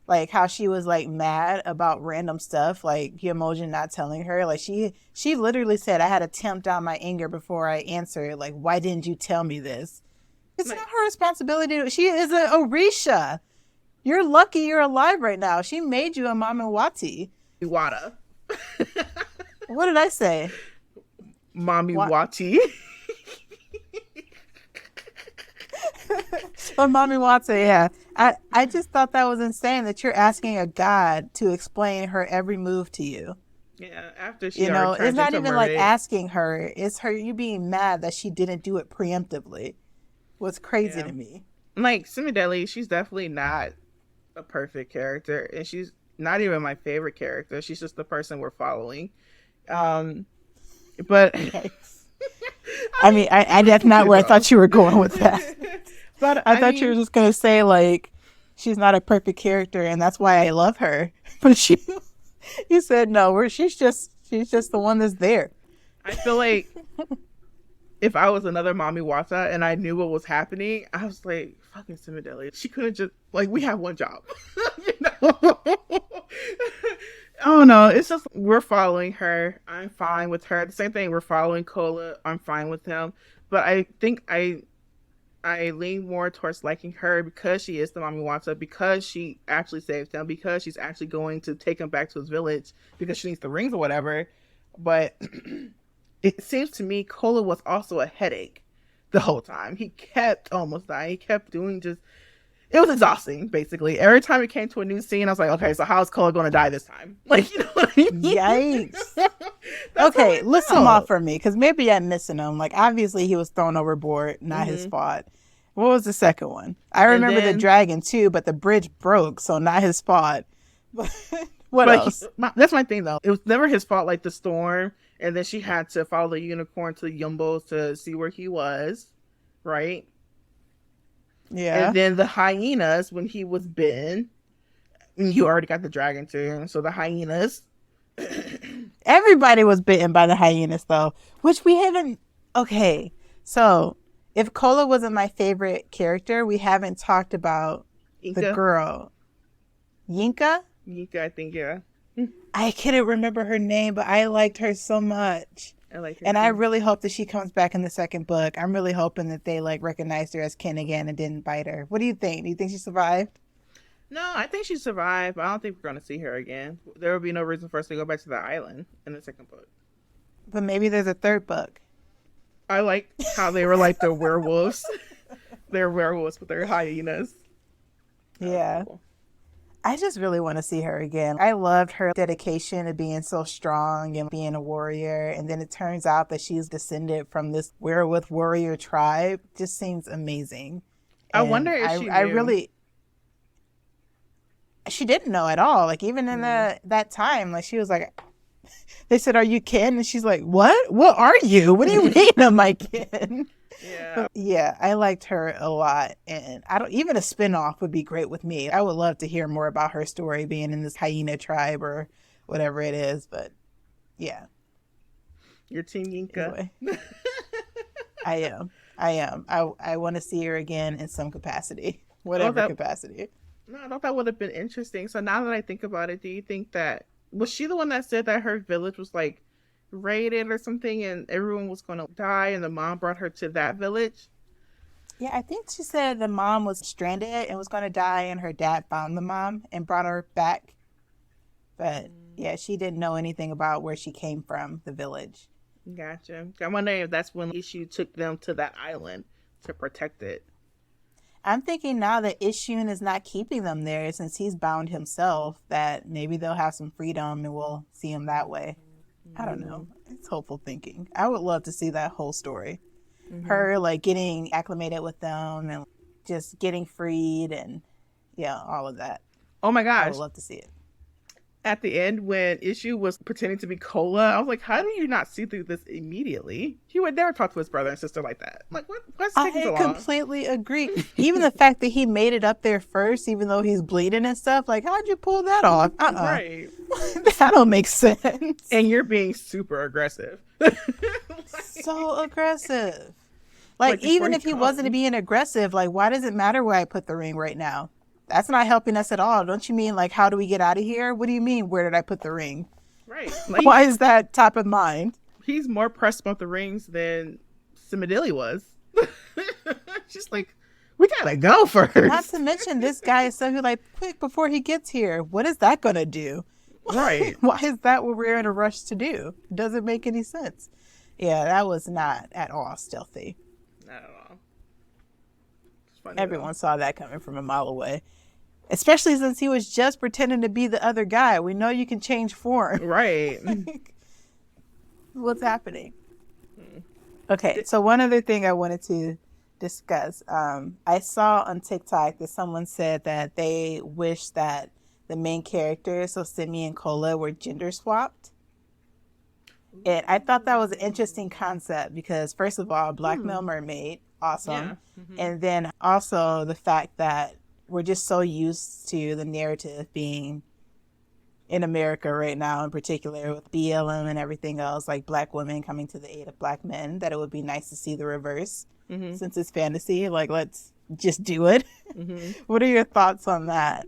Speaker 1: Like how she was like mad about random stuff, like Emojin not telling her. Like she literally said, I had to tamp down my anger before I answered. Like, why didn't you tell me this? It's not her responsibility. She is an Orisha. You're lucky you're alive right now. She made you a Mamawati.
Speaker 2: Iwata.
Speaker 1: What did I say?
Speaker 2: Mommy Wati.
Speaker 1: Oh, Mommy Wati, yeah. I just thought that was insane that you're asking a god to explain her every move to you.
Speaker 2: Yeah, after she
Speaker 1: it's not even like asking her. It's her you being mad that she didn't do it preemptively. Was crazy to me.
Speaker 2: Like Simideli, she's definitely not a perfect character, and she's not even my favorite character. She's just the person we're following. But
Speaker 1: I mean, that's not where I thought you were going with that. But I thought you were just gonna say like she's not a perfect character, and that's why I love her. But you said no. She's just the one that's there.
Speaker 2: I feel like if I was another Mami Wata and I knew what was happening, I was like, fucking Simideli. She could have just, like, we have one job. You know? Oh no, it's just we're following her. I'm fine with her. The same thing, we're following Cola. I'm fine with him. But I think I lean more towards liking her because she is the Mami Wata, because she actually saved him, because she's actually going to take him back to his village because she needs the rings or whatever. But it seems to me Cola was also a headache the whole time. He kept almost dying. He kept doing just, it was exhausting, basically. Every time it came to a new scene, I was like, okay, so how's Cola going to die this time? Like, you know what I mean?
Speaker 1: Yikes. Okay, list them off for me, because maybe I'm missing them. Like, obviously, he was thrown overboard, not his fault. What was the second one? I remember the dragon, too, but the bridge broke, so not his fault. What else?
Speaker 2: That's my thing, though. It was never his fault, like the storm, and then she had to follow the unicorn to Yumbos to see where he was, right?
Speaker 1: Yeah.
Speaker 2: And then the hyenas, when he was bitten, you already got the dragon too. So the hyenas.
Speaker 1: Everybody was bitten by the hyenas, though, which we haven't. Okay, so if Cola wasn't my favorite character, we haven't talked about
Speaker 2: Yinka.
Speaker 1: The girl. Yinka?
Speaker 2: Yinka, I think, yeah.
Speaker 1: I couldn't remember her name, but I liked her so much.
Speaker 2: I like her
Speaker 1: and
Speaker 2: too.
Speaker 1: I really hope that she comes back in the second book. I'm really hoping that they like recognized her as kin again and didn't bite her. What do you think? Do you think she survived?
Speaker 2: No, I think she survived, but I don't think we're going to see her again. There will be no reason for us to go back to the island in the second book.
Speaker 1: But maybe there's a third book.
Speaker 2: I like how they were like the werewolves. They're werewolves with their hyenas.
Speaker 1: Yeah.
Speaker 2: Cool.
Speaker 1: I just really want to see her again. I loved her dedication to being so strong and being a warrior. And then it turns out that she's descended from this werewolf warrior tribe. Just seems amazing.
Speaker 2: I wonder if she knew.
Speaker 1: I really... She didn't know at all. Like, even in that time, like, she was like... They said, "Are you kin?" And she's like, "What? What are you? What do you mean I'm my kin?"
Speaker 2: Yeah.
Speaker 1: But yeah, I liked her a lot. And even a spinoff would be great with me. I would love to hear more about her story being in this hyena tribe or whatever it is. But yeah.
Speaker 2: Your team Yinka.
Speaker 1: Anyway. I am. I want to see her again in some capacity. Whatever capacity.
Speaker 2: No, I thought that would have been interesting. So now that I think about it, do you think that... Was she the one that said that her village was like raided or something and everyone was going to die and the mom brought her to that village?
Speaker 1: Yeah, I think she said the mom was stranded and was going to die and her dad found the mom and brought her back. But yeah, she didn't know anything about where she came from, the village.
Speaker 2: Gotcha. I'm wondering if that's when Ishu took them to that island to protect it.
Speaker 1: I'm thinking now that Ishun is not keeping them there since he's bound himself, that maybe they'll have some freedom and we'll see him that way. I don't know. It's hopeful thinking. I would love to see that whole story. Her like getting acclimated with them and just getting freed and yeah, all of that.
Speaker 2: Oh my gosh.
Speaker 1: I would love to see it.
Speaker 2: At the end, when Ishu was pretending to be Cola, I was like, how do you not see through this immediately? He would never talk to his brother and sister like that. Like, what's taking so long?
Speaker 1: I completely agree. Even the fact that he made it up there first, even though he's bleeding and stuff, like, how'd you pull that off?
Speaker 2: Right.
Speaker 1: That don't make sense.
Speaker 2: And you're being super aggressive.
Speaker 1: So aggressive. Like even if he wasn't being aggressive, like, why does it matter where I put the ring right now? That's not helping us at all. Don't you mean, like, how do we get out of here? What do you mean, where did I put the ring?
Speaker 2: Right.
Speaker 1: Like, why is that top of mind?
Speaker 2: He's more pressed about the rings than Simidili was. She's like, we gotta go first.
Speaker 1: Not to mention, this guy is so like, quick, before he gets here, what is that going to do?
Speaker 2: Right.
Speaker 1: Why is that what we're in a rush to do? It doesn't make any sense. Yeah, that was not at all stealthy.
Speaker 2: Not at all.
Speaker 1: Everyone saw that coming from a mile away. Especially since he was just pretending to be the other guy. We know you can change form.
Speaker 2: Right.
Speaker 1: What's happening? Okay, so one other thing I wanted to discuss. I saw on TikTok that someone said that they wish that the main characters, so Simi and Cola, were gender swapped. And I thought that was an interesting concept because, first of all, black male mermaid, awesome.
Speaker 2: Yeah.
Speaker 1: And then also the fact that we're just so used to the narrative being in America right now, in particular with BLM and everything else, like Black women coming to the aid of Black men, that it would be nice to see the reverse. Since it's fantasy, like, let's just do it. What are your thoughts on that?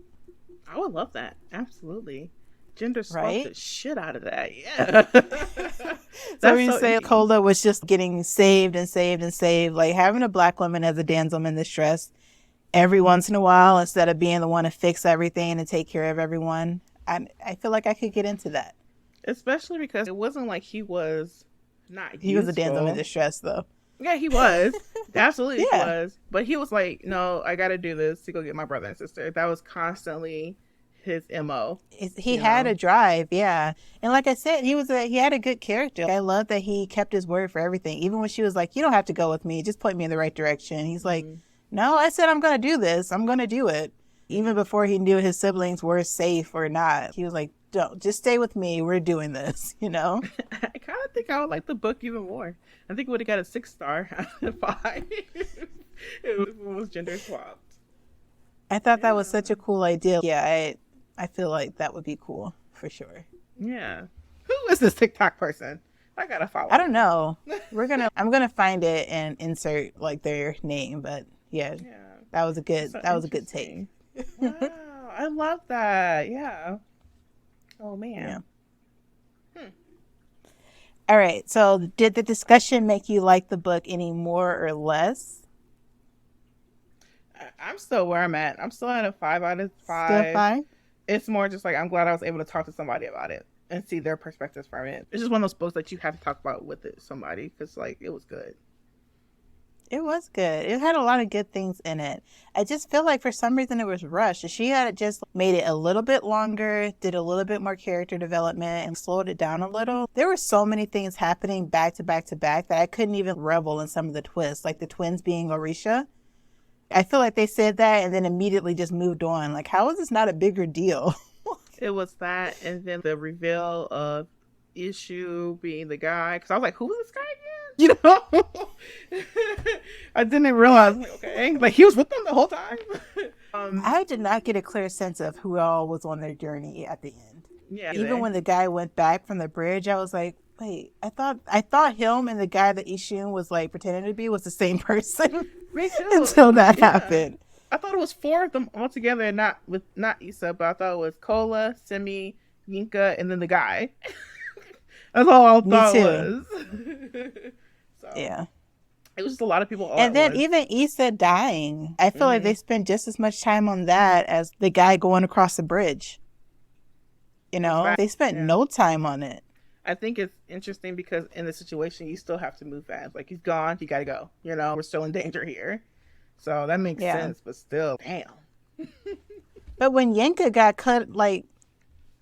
Speaker 2: I would love that. Absolutely. Gender swap the
Speaker 1: Right?
Speaker 2: shit out of that. Yeah.
Speaker 1: So
Speaker 2: That's
Speaker 1: when you
Speaker 2: so
Speaker 1: say
Speaker 2: interesting.
Speaker 1: Cola was just getting saved and saved and saved, like having a Black woman as a damsel in distress every once in a while instead of being the one to fix everything and take care of everyone, I feel like I could get into that.
Speaker 2: Especially because it wasn't like he was not
Speaker 1: He was a damsel in
Speaker 2: useful.
Speaker 1: distress, though.
Speaker 2: Yeah, he was. Absolutely he
Speaker 1: Yeah.
Speaker 2: was. But he was like, no, I got to do this to go get my brother and sister. That was constantly his MO,
Speaker 1: He
Speaker 2: you
Speaker 1: had
Speaker 2: know?
Speaker 1: a drive, yeah. And like I said, he had a good character. I love that he kept his word for everything. Even when she was like, "You don't have to go with me. Just point me in the right direction." He's like, "No, I said I'm going to do this. I'm going to do it." Even before he knew his siblings were safe or not. He was like, "Don't, just stay with me. We're doing this," you know?
Speaker 2: I kind of think I would like the book even more. I think it would have got a 6 star out of 5 if it was gender swapped.
Speaker 1: I thought that was
Speaker 2: Yeah.
Speaker 1: such a cool idea. Yeah, I feel like that would be cool for sure.
Speaker 2: Yeah. Who is this TikTok person? I gotta follow
Speaker 1: I don't
Speaker 2: them.
Speaker 1: know. I'm gonna find it and insert like their name, but yeah,
Speaker 2: Yeah. That's so
Speaker 1: that was a good take.
Speaker 2: interesting. Wow. I love that. Yeah. Oh
Speaker 1: Yeah.
Speaker 2: man. Hmm.
Speaker 1: All right. So did the discussion make you like the book any more or less?
Speaker 2: I'm still where I'm at. I'm still at a 5 out of 5.
Speaker 1: Still fine?
Speaker 2: It's more just like I'm glad I was able to talk to somebody about it and see their perspectives from it. It's just one of those books that you have to talk about with somebody because like it was good.
Speaker 1: It was good. It had a lot of good things in it. I just feel like for some reason it was rushed. If she had just made it a little bit longer, did a little bit more character development, and slowed it down a little. There were so many things happening back to back to back that I couldn't even revel in some of the twists, like the twins being Orisha. I feel like they said that and then immediately just moved on. Like, how is this not a bigger deal?
Speaker 2: It was that, and then the reveal of Issue being the guy. Because I was like, who is this guy again? You know, I didn't realize. Like, okay, like he was with them the whole time.
Speaker 1: I did not get a clear sense of who all was on their journey at the end.
Speaker 2: Yeah.
Speaker 1: Even when the guy went back from the bridge, I was like, wait, I thought him and the guy that Ishun was like pretending to be was the same person
Speaker 2: Me too.
Speaker 1: until that
Speaker 2: Yeah.
Speaker 1: happened.
Speaker 2: I thought it was 4 of them all together, and not Issa, but I thought it was Cola, Simi, Yinka, and then the guy. That's all I
Speaker 1: Me
Speaker 2: thought it
Speaker 1: too.
Speaker 2: was. So
Speaker 1: Yeah.
Speaker 2: it was just a lot of people all
Speaker 1: And
Speaker 2: at
Speaker 1: then
Speaker 2: once.
Speaker 1: even Issa dying, I feel like they spent just as much time on that as the guy going across the bridge. You know, they spent
Speaker 2: Yeah.
Speaker 1: no time on it.
Speaker 2: I think it's interesting because in the situation, you still have to move fast. Like he's gone, you gotta go. You know, we're still in danger here, so that makes
Speaker 1: Yeah.
Speaker 2: sense. But still, damn.
Speaker 1: But when Yenka got cut,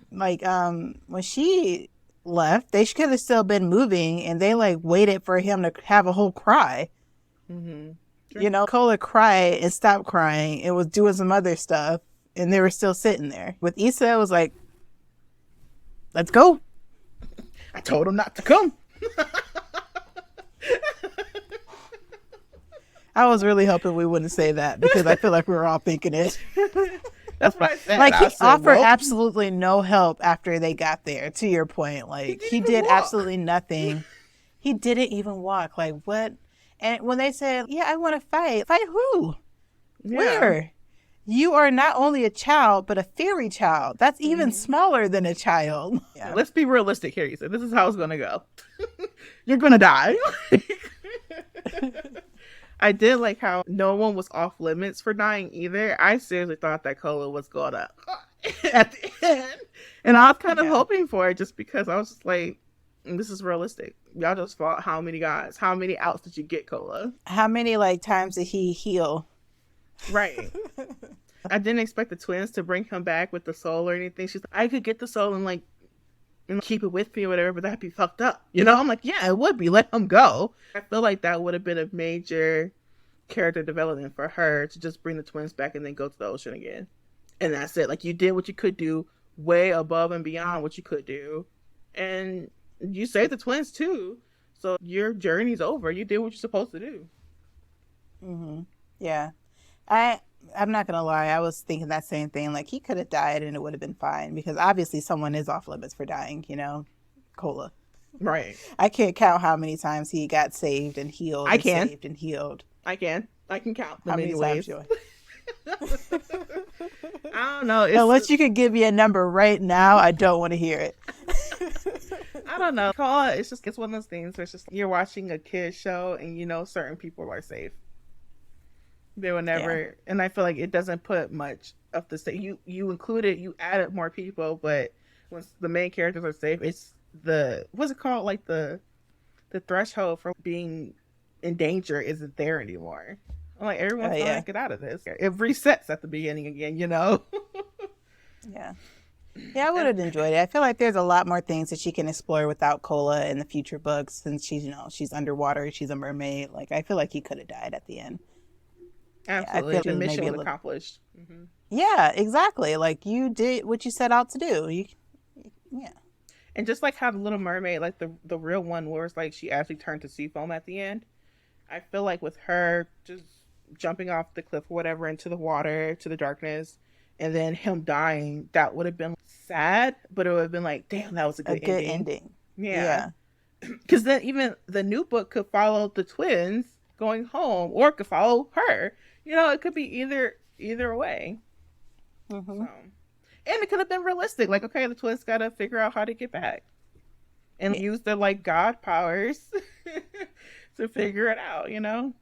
Speaker 1: when she left, they could have still been moving, and they like waited for him to have a whole cry.
Speaker 2: Sure.
Speaker 1: You know, Cola cried and stopped crying. It was doing some other stuff, and they were still sitting there. With Issa, it was like, let's go.
Speaker 2: I told him not to come.
Speaker 1: I was really hoping we wouldn't say that because I feel like we were all thinking it.
Speaker 2: That's what I said.
Speaker 1: Like,
Speaker 2: I
Speaker 1: he
Speaker 2: said,
Speaker 1: offered
Speaker 2: well,
Speaker 1: absolutely no help after they got there, to your point. Like, he
Speaker 2: even
Speaker 1: did
Speaker 2: walk.
Speaker 1: absolutely nothing. He didn't even walk. Like, what? And when they said, yeah, I want to fight who?
Speaker 2: Yeah.
Speaker 1: Where? You are not only a child, but a fairy child. That's even smaller than a child. Yeah.
Speaker 2: Let's be realistic here. You said this is how it's gonna go. You're gonna die. I did like how no one was off limits for dying either. I seriously thought that Cola was gonna at the end, and I was kind of hoping for it just because I was just like, this is realistic. Y'all just fought how many guys? How many outs did you get, Cola?
Speaker 1: How many times did he heal?
Speaker 2: Right. I didn't expect the twins to bring him back with the soul or anything. She's like, I could get the soul and keep it with me or whatever, but that'd be fucked up. You know, I'm like, yeah, it would be. Let him go. I feel like that would have been a major character development for her to just bring the twins back and then go to the ocean again. And that's it. Like, you did what you could do, way above and beyond what you could do. And you saved the twins too. So your journey's over. You did what you're supposed to do.
Speaker 1: Yeah. I'm not gonna lie, I was thinking that same thing. Like, he could have died and it would have been fine, because obviously someone is off limits for dying, you know? Cola.
Speaker 2: Right.
Speaker 1: I can't count how many times he got saved and healed.
Speaker 2: I can.
Speaker 1: Saved and healed.
Speaker 2: I can count the
Speaker 1: How
Speaker 2: many
Speaker 1: many
Speaker 2: ways.
Speaker 1: times,
Speaker 2: I don't know.
Speaker 1: Unless you could give me a number right now, I don't want to hear it.
Speaker 2: I don't know. Call it. It's one of those things where it's just you're watching a kid's show and you know certain people are safe. They will never, and I feel like it doesn't put much of the state. You added more people, but when the main characters are safe, it's what's it called? Like the threshold for being in danger isn't there anymore. I'm like, everyone's gonna get out of this. It resets at the beginning again, you know?
Speaker 1: Yeah, I would have enjoyed it. I feel like there's a lot more things that she can explore without Cola in the future books, since she's underwater, she's a mermaid. Like, I feel like he could have died at the end.
Speaker 2: Absolutely.
Speaker 1: Yeah, I feel
Speaker 2: the mission was accomplished. Mm-hmm.
Speaker 1: Yeah, exactly. Like, you did what you set out to do. Yeah.
Speaker 2: And just like how the Little Mermaid, like the real one, where it's like she actually turned to sea foam at the end. I feel like with her just jumping off the cliff or whatever into the water, to the darkness, and then him dying, that would have been sad, but it would have been like, damn, that was a good ending. Yeah. Because then even the new book could follow the twins going home, or it could follow her. You know, it could be either way. Mm-hmm. So, and it could have been realistic. Like, okay, the twins got to figure out how to get back and use their like god powers to figure it out. You know,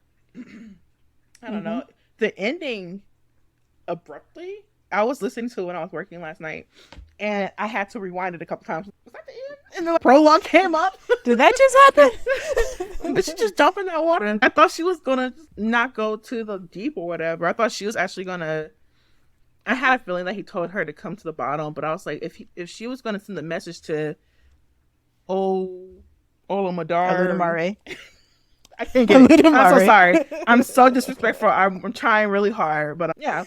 Speaker 2: I don't know. The ending abruptly. I was listening to it when I was working last night, and I had to rewind it a couple times. Was that the end? And the prologue came up.
Speaker 1: Did that just happen?
Speaker 2: Did she just jump in that water? And I thought she was gonna not go to the deep or whatever. I thought she was actually gonna. I had a feeling that he told her to come to the bottom, but I was like, if she was gonna send the message to Olomadari. I can't get it. I'm so sorry. I'm so disrespectful. I'm trying really hard, but yeah.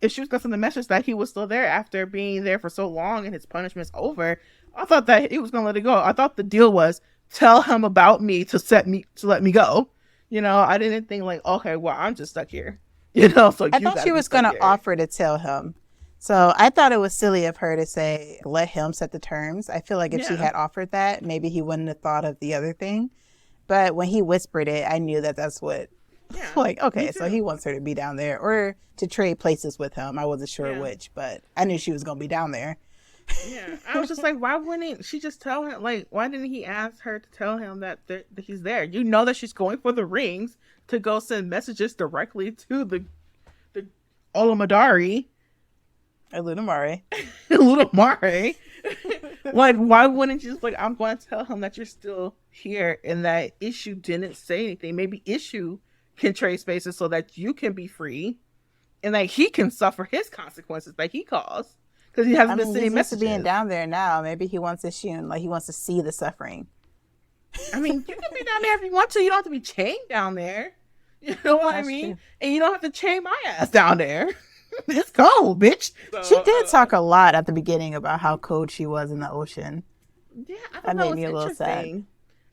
Speaker 2: If she was going to send the message that he was still there after being there for so long and his punishment's over, I thought that he was going to let it go. I thought the deal was tell him about me to let me go. You know, I didn't think like, okay, well, I'm just stuck here. You know, so
Speaker 1: I thought she was going to offer to tell him. So I thought it was silly of her to say, let him set the terms. I feel like if she had offered that, maybe he wouldn't have thought of the other thing. But when he whispered it, I knew that that's what. Yeah, like, okay, so he wants her to be down there or to trade places with him. I wasn't sure which, but I knew she was going to be down there.
Speaker 2: Yeah, I was just like, why wouldn't she just tell him? Like, why didn't he ask her to tell him that he's there? You know that she's going for the rings to go send messages directly to the Olomadari.
Speaker 1: Illuminari.
Speaker 2: Like, why wouldn't you just like, I'm going to tell him that you're still here and that Issue didn't say anything. Maybe Issue can trade spaces so that you can be free and that he can suffer his consequences that he caused because he hasn't been sending messages.
Speaker 1: Being down there now, maybe he wants to shoot, like he wants to see the suffering.
Speaker 2: I mean, you can be down there if you want to. You don't have to be chained down there. You know what I mean? True. And you don't have to chain my ass down there. It's cold, bitch. So,
Speaker 1: she did talk a lot at the beginning about how cold she was in the ocean.
Speaker 2: Yeah, that made me a little sad.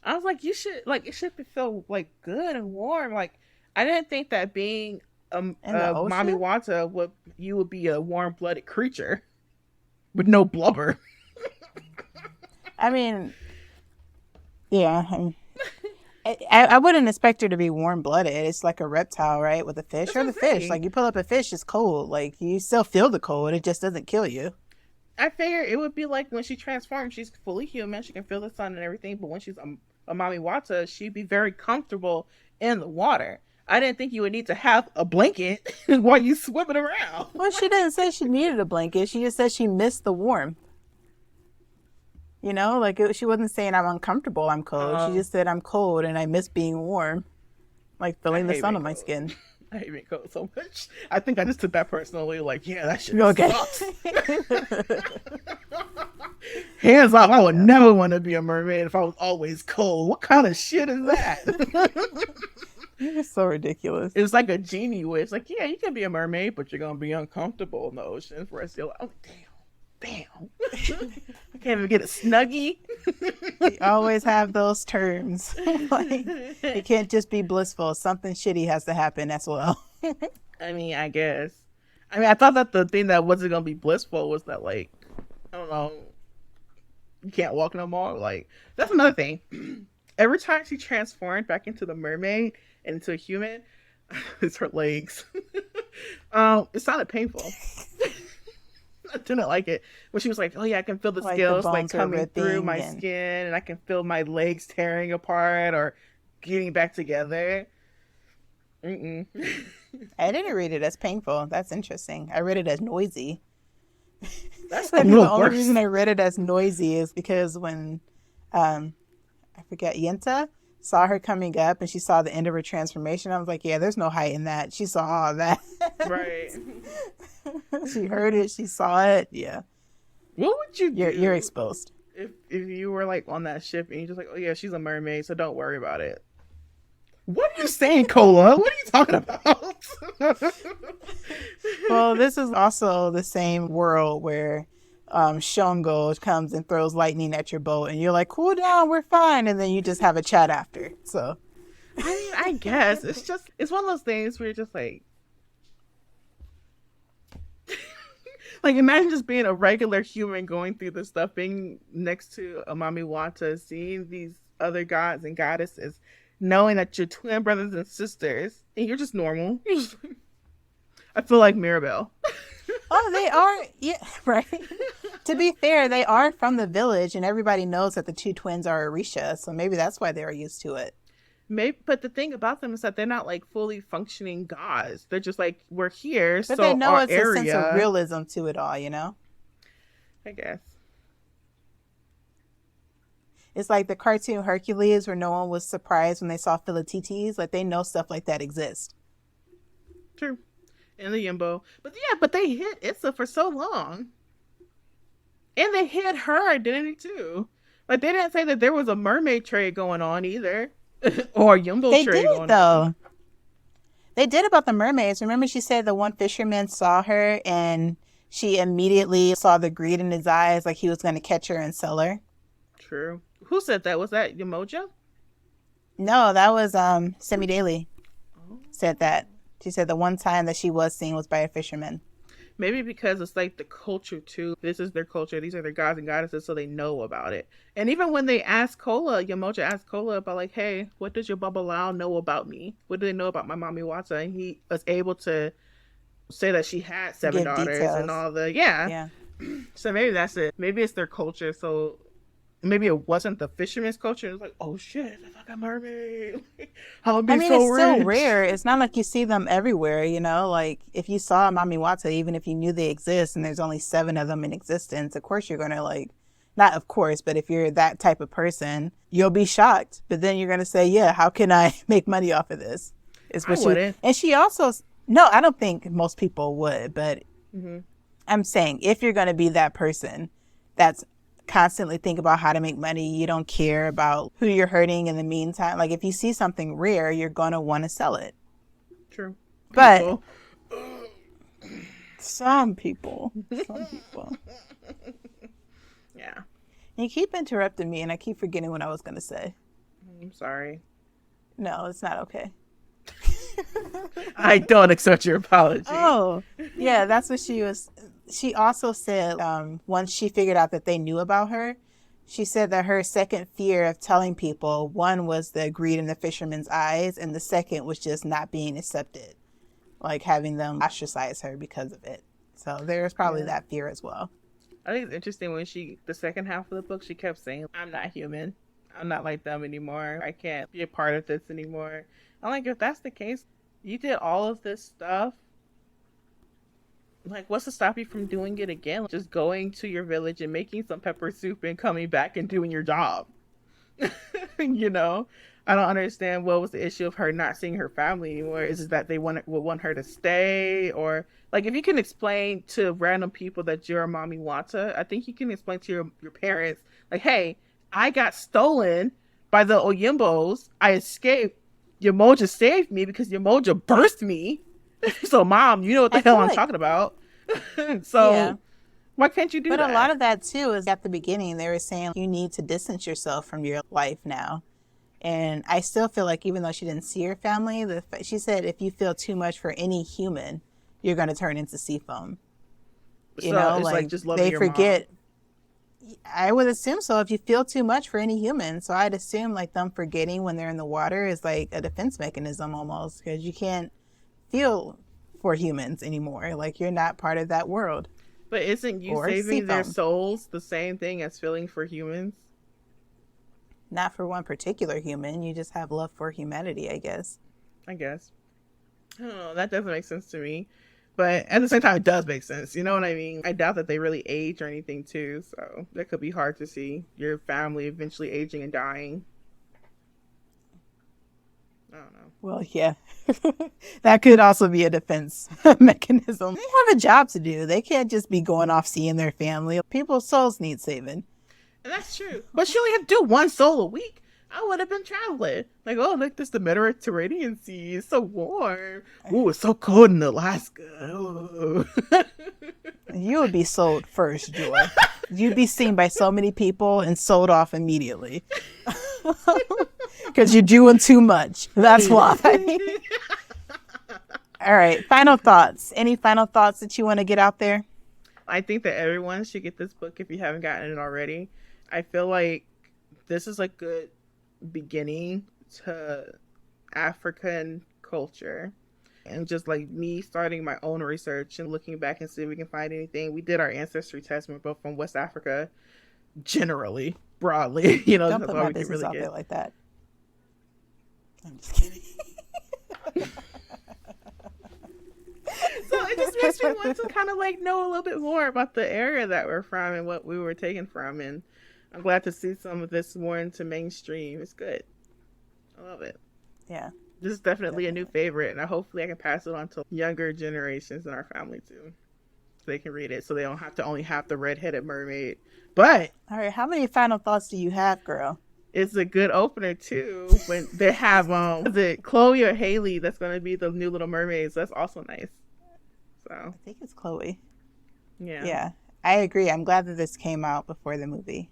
Speaker 2: I was like, it should feel like good and warm. Like, I didn't think that being a Mami Wata you would be a warm-blooded creature with no blubber.
Speaker 1: I mean, yeah. I wouldn't expect her to be warm-blooded. It's like a reptile, right? With a fish. That's or the fish. Like, you pull up a fish, it's cold. Like, you still feel the cold. It just doesn't kill you.
Speaker 2: I figure it would be like when she transforms, she's fully human. She can feel the sun and everything. But when she's a Mami Wata, she'd be very comfortable in the water. I didn't think you would need to have a blanket while you swimming around.
Speaker 1: Well, she didn't say she needed a blanket. She just said she missed the warmth. You know, like she wasn't saying I'm uncomfortable, I'm cold. She just said I'm cold and I miss being warm. Like feeling the sun on my skin.
Speaker 2: I hate being cold so much. I think I just took that personally. Like, yeah, that shit sucks. Hands off. I would never want to be a mermaid if I was always cold. What kind of shit is that?
Speaker 1: You're so ridiculous.
Speaker 2: It's like a genie wish. Like, yeah, you can be a mermaid, but you're going to be uncomfortable in the ocean for us. Oh, damn. I can't even get a snuggie.
Speaker 1: We always have those terms. Like, it can't just be blissful. Something shitty has to happen as well.
Speaker 2: I mean, I guess. I mean, I thought that the thing that wasn't gonna be blissful was that, like, I don't know, you can't walk no more. Like, that's another thing. Every time she transformed back into the mermaid and into a human, it's her legs. It sounded painful. I didn't like it when she was like, "Oh yeah, I can feel the
Speaker 1: Like the
Speaker 2: scales like
Speaker 1: bones are
Speaker 2: coming through my
Speaker 1: ripping and
Speaker 2: skin, and I can feel my legs tearing apart or getting back together." Mm-mm.
Speaker 1: I didn't read it as painful. That's interesting. I read it as noisy.
Speaker 2: That's
Speaker 1: I
Speaker 2: a
Speaker 1: think the
Speaker 2: little
Speaker 1: only
Speaker 2: worse.
Speaker 1: reason I read it as noisy is because when I forget Yenta saw her coming up and she saw the end of her transformation, I was like, yeah, there's no height in that. She saw all that.
Speaker 2: Right.
Speaker 1: She heard it. She saw it. Yeah,
Speaker 2: What would you
Speaker 1: you're
Speaker 2: do
Speaker 1: exposed.
Speaker 2: if you were like on that ship and you're just like, "Oh yeah, she's a mermaid, so don't worry about it." What are you saying, Cola? What are you talking about?
Speaker 1: Well, this is also the same world where Shongo comes and throws lightning at your boat, and you're like, "Cool down, we're fine," and then you just have a chat after. So,
Speaker 2: I mean, I guess it's one of those things where you're just like imagine just being a regular human going through this stuff, being next to Amami Wata, seeing these other gods and goddesses, knowing that you're twin brothers and sisters, and you're just normal. I feel like Mirabelle.
Speaker 1: oh, they are, yeah, right. To be fair, they are from the village, and everybody knows that the two twins are Orisha, so maybe that's why they are used to it.
Speaker 2: Maybe, but the thing about them is that they're not like fully functioning gods. They're just like, we're here,
Speaker 1: But they
Speaker 2: so
Speaker 1: know
Speaker 2: our
Speaker 1: it's a sense of
Speaker 2: area.
Speaker 1: realism to it all, you know?
Speaker 2: I guess.
Speaker 1: It's like the cartoon Hercules where no one was surprised when they saw Philatites. Like, they know stuff like that exists.
Speaker 2: True. And the Yimbo. But yeah, but they hid Issa for so long. And they hid her identity too. Like they didn't say that there was a mermaid trade going on either. Or a Yimbo
Speaker 1: They
Speaker 2: trade
Speaker 1: did,
Speaker 2: going on.
Speaker 1: though. They did about the mermaids. Remember, she said the one fisherman saw her and she immediately saw the greed in his eyes, like he was going to catch her and sell her.
Speaker 2: True. Who said that? Was that Yamoja?
Speaker 1: No, that was Semi Daily
Speaker 2: Oh.
Speaker 1: said that. She said the one time that she was seen was by a fisherman.
Speaker 2: Maybe because it's like the culture too. This is their culture. These are their gods and goddesses, so they know about it. And even when they asked Kola, Yamoja asked Kola about like, "Hey, what does your Baba Lao know about me? What do they know about my mommy Wata?" And he was able to say that she had seven
Speaker 1: Give
Speaker 2: daughters and
Speaker 1: details.
Speaker 2: all the yeah.
Speaker 1: Yeah.
Speaker 2: So maybe that's it. Maybe it's their culture. So maybe it wasn't the fisherman's culture. It's like, oh shit, I got mermaid. I would
Speaker 1: I
Speaker 2: be
Speaker 1: mean,
Speaker 2: so
Speaker 1: it's still
Speaker 2: rich.
Speaker 1: rare. It's not like you see them everywhere, you know? Like, if you saw Mami Wata, even if you knew they exist and there's only 7 of them in existence, of course you're going to, like, not of course, but if you're that type of person, you'll be shocked. But then you're going to say, yeah, how can I make money off of this? Is
Speaker 2: I
Speaker 1: what you,
Speaker 2: wouldn't.
Speaker 1: and she also, no, I don't think most people would, but
Speaker 2: Hmm.
Speaker 1: I'm saying if you're going to be that person that's constantly think about how to make money, you don't care about who you're hurting in the meantime. Like if you see something rare, you're going to want to sell it.
Speaker 2: True.
Speaker 1: But
Speaker 2: People.
Speaker 1: some people,
Speaker 2: Yeah.
Speaker 1: you keep interrupting me and I keep forgetting what I was going to say.
Speaker 2: I'm sorry.
Speaker 1: No, it's not okay.
Speaker 2: I don't accept your apology.
Speaker 1: Oh, yeah, that's what she was. She also said once she figured out that they knew about her, she said that her second fear of telling people, one was the greed in the fisherman's eyes, and the second was just not being accepted, like having them ostracize her because of it. So there's probably
Speaker 2: Yeah.
Speaker 1: that fear as well.
Speaker 2: I think it's interesting when the second half of the book, she kept saying, I'm not human. I'm not like them anymore. I can't be a part of this anymore. I'm like, if that's the case, you did all of this stuff. Like, what's to stop you from doing it again? Just going to your village and making some pepper soup and coming back and doing your job. You know? I don't understand what was the issue of her not seeing her family anymore. Is it that they would want her to stay? Or, like, if you can explain to random people that you're a mommy wanta, I think you can explain to your parents, like, hey, I got stolen by the Oyimbos. I escaped. Yamoja saved me because Yamoja birthed me. So, mom, you know what the
Speaker 1: I
Speaker 2: hell
Speaker 1: feel
Speaker 2: I'm
Speaker 1: like,
Speaker 2: talking about.
Speaker 1: yeah.
Speaker 2: So, why can't you do
Speaker 1: But a
Speaker 2: that?
Speaker 1: lot of that too is at the beginning, they were saying you need to distance yourself from your life now. And I still feel like even though she didn't see her family, she said if you feel too much for any human, you're going to turn into sea foam.
Speaker 2: So it's like just loving
Speaker 1: they
Speaker 2: your
Speaker 1: forget.
Speaker 2: mom.
Speaker 1: I would assume so if you feel too much for any human. So I'd assume like them forgetting when they're in the water is like a defense mechanism almost, because you can't feel for humans anymore. Like you're not part of that world.
Speaker 2: But isn't you saving their souls the same thing as feeling for humans?
Speaker 1: Not for one particular human. You just have love for humanity, I guess.
Speaker 2: I guess. I don't know. That doesn't make sense to me. But at the same time, it does make sense. You know what I mean? I doubt that they really age or anything, too. So that could be hard to see your family eventually aging and dying. I don't know.
Speaker 1: Well, yeah. That could also be a defense mechanism. They have a job to do. They can't just be going off seeing their family. People's souls need saving.
Speaker 2: And that's true. But she only had to do one soul a week. I would have been traveling. Like, oh, look, this the Mediterranean Sea. It's so warm. Ooh, it's so cold in Alaska.
Speaker 1: You would be sold first, Joy. You'd be seen by so many people and sold off immediately. Because you're doing too much. That's why. All right. Final thoughts. Any final thoughts that you want to get out there?
Speaker 2: I think that everyone should get this book if you haven't gotten it already. I feel like this is a good beginning to African culture. And just like me starting my own research and looking back and see if we can find anything. We did our ancestry test. We're both from West Africa, generally, broadly. You know,
Speaker 1: don't
Speaker 2: that's
Speaker 1: put
Speaker 2: all
Speaker 1: my
Speaker 2: we can
Speaker 1: business
Speaker 2: really
Speaker 1: out
Speaker 2: get.
Speaker 1: there like that. I'm just kidding.
Speaker 2: So it just makes me want to kind of like know a little bit more about the area that we're from and what we were taken from. And I'm glad to see some of this more into mainstream. It's good. I love it.
Speaker 1: Yeah.
Speaker 2: This is definitely a new favorite, and hopefully I can pass it on to younger generations in our family too. So they can read it so they don't have to only have the redheaded mermaid. But
Speaker 1: all right, how many final thoughts do you have, girl?
Speaker 2: It's a good opener too when they have is it Chloe or Haley that's going to be the new Little Mermaids. That's also nice. So
Speaker 1: I think it's Chloe.
Speaker 2: Yeah,
Speaker 1: I agree. I'm glad that this came out before the movie.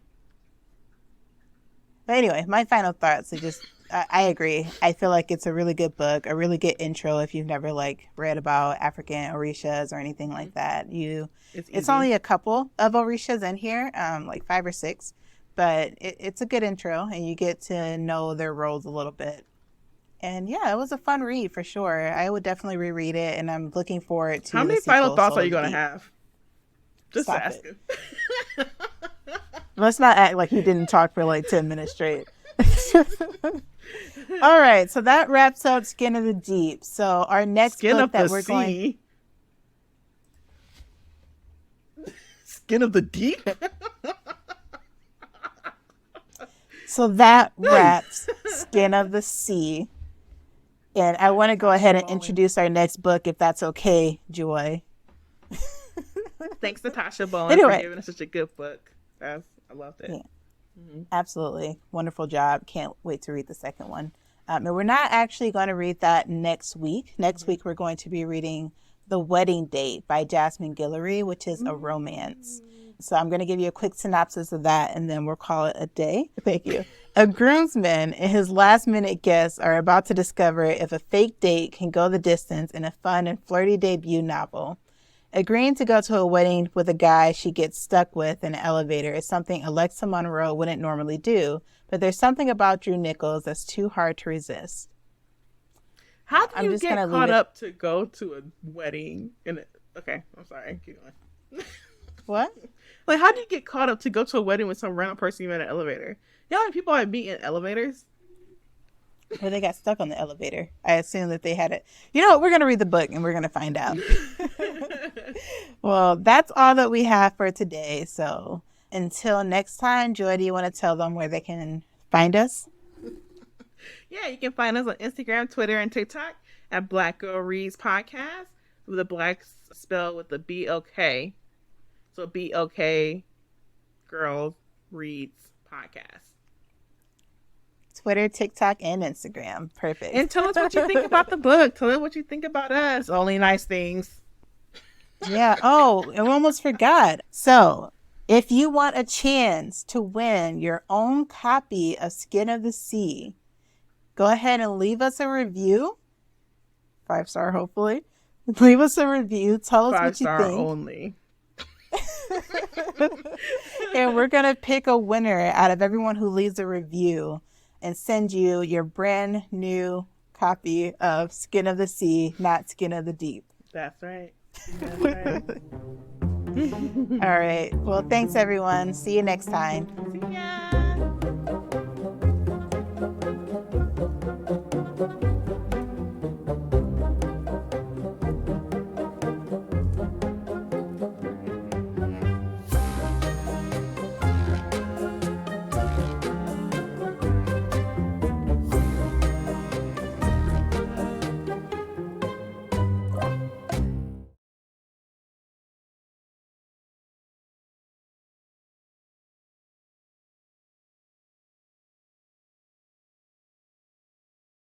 Speaker 1: But anyway, my final thoughts are just I agree. I feel like it's a really good book, a really good intro if you've never like read about African orishas or anything like that. It's only a couple of orishas in here, like 5 or 6. But it's a good intro, and you get to know their roles a little bit. And yeah, it was a fun read for sure. I would definitely reread it, and I'm looking forward to.
Speaker 2: How many final thoughts are you going to have? Just
Speaker 1: Stop
Speaker 2: asking.
Speaker 1: Let's not act like you didn't talk for like 10 minutes straight. All right, so that wraps up Skin of the Deep. So our next book that we're going.
Speaker 2: Skin of the Deep.
Speaker 1: So that wraps Skin of the Sea. And I want to go ahead and introduce our next book, if that's okay, Joy.
Speaker 2: Thanks, Natasha Bowen, for giving us such a good book. I loved it.
Speaker 1: Yeah. Mm-hmm. Absolutely. Wonderful job. Can't wait to read the second one. And we're not actually going to read that next week. Next week, we're going to be reading The Wedding Date by Jasmine Guillory, which is a romance. So I'm going to give you a quick synopsis of that, and then we'll call it a day. Thank you. A groomsman and his last-minute guests are about to discover if a fake date can go the distance in a fun and flirty debut novel. Agreeing to go to a wedding with a guy she gets stuck with in an elevator is something Alexa Monroe wouldn't normally do, but there's something about Drew Nichols that's too hard to resist.
Speaker 2: How do you get caught up to go to a wedding? Okay, I'm sorry. Keep going.
Speaker 1: What?
Speaker 2: Like, how do you get caught up to go to a wedding with some random person you met in an elevator? You know how many people I meet in elevators?
Speaker 1: Well, they got stuck on the elevator. I assume that they had it. You know what? We're going to read the book and we're going to find out. Well, that's all that we have for today. So until next time, Joy, do you want to tell them where they can find us?
Speaker 2: Yeah, you can find us on Instagram, Twitter, and TikTok at Blk Girl Reads Podcast, with the black spelled with the BLK. So BLK Girl Reads Podcast.
Speaker 1: Twitter, TikTok, and Instagram. Perfect.
Speaker 2: And tell us what you think about the book. Tell us what you think about us. Only nice things.
Speaker 1: Yeah. Oh, I almost forgot. So if you want a chance to win your own copy of Skin of the Sea, go ahead and leave us a review. 5-star, hopefully. Leave us a review. Tell us what you
Speaker 2: 5-star
Speaker 1: think.
Speaker 2: only.
Speaker 1: And we're going to pick a winner out of everyone who leaves a review and send you your brand new copy of Skin of the Sea, Not Skin of the Deep.
Speaker 2: That's right. That's right.
Speaker 1: All right. Well, thanks, everyone. See you next time.
Speaker 2: See ya.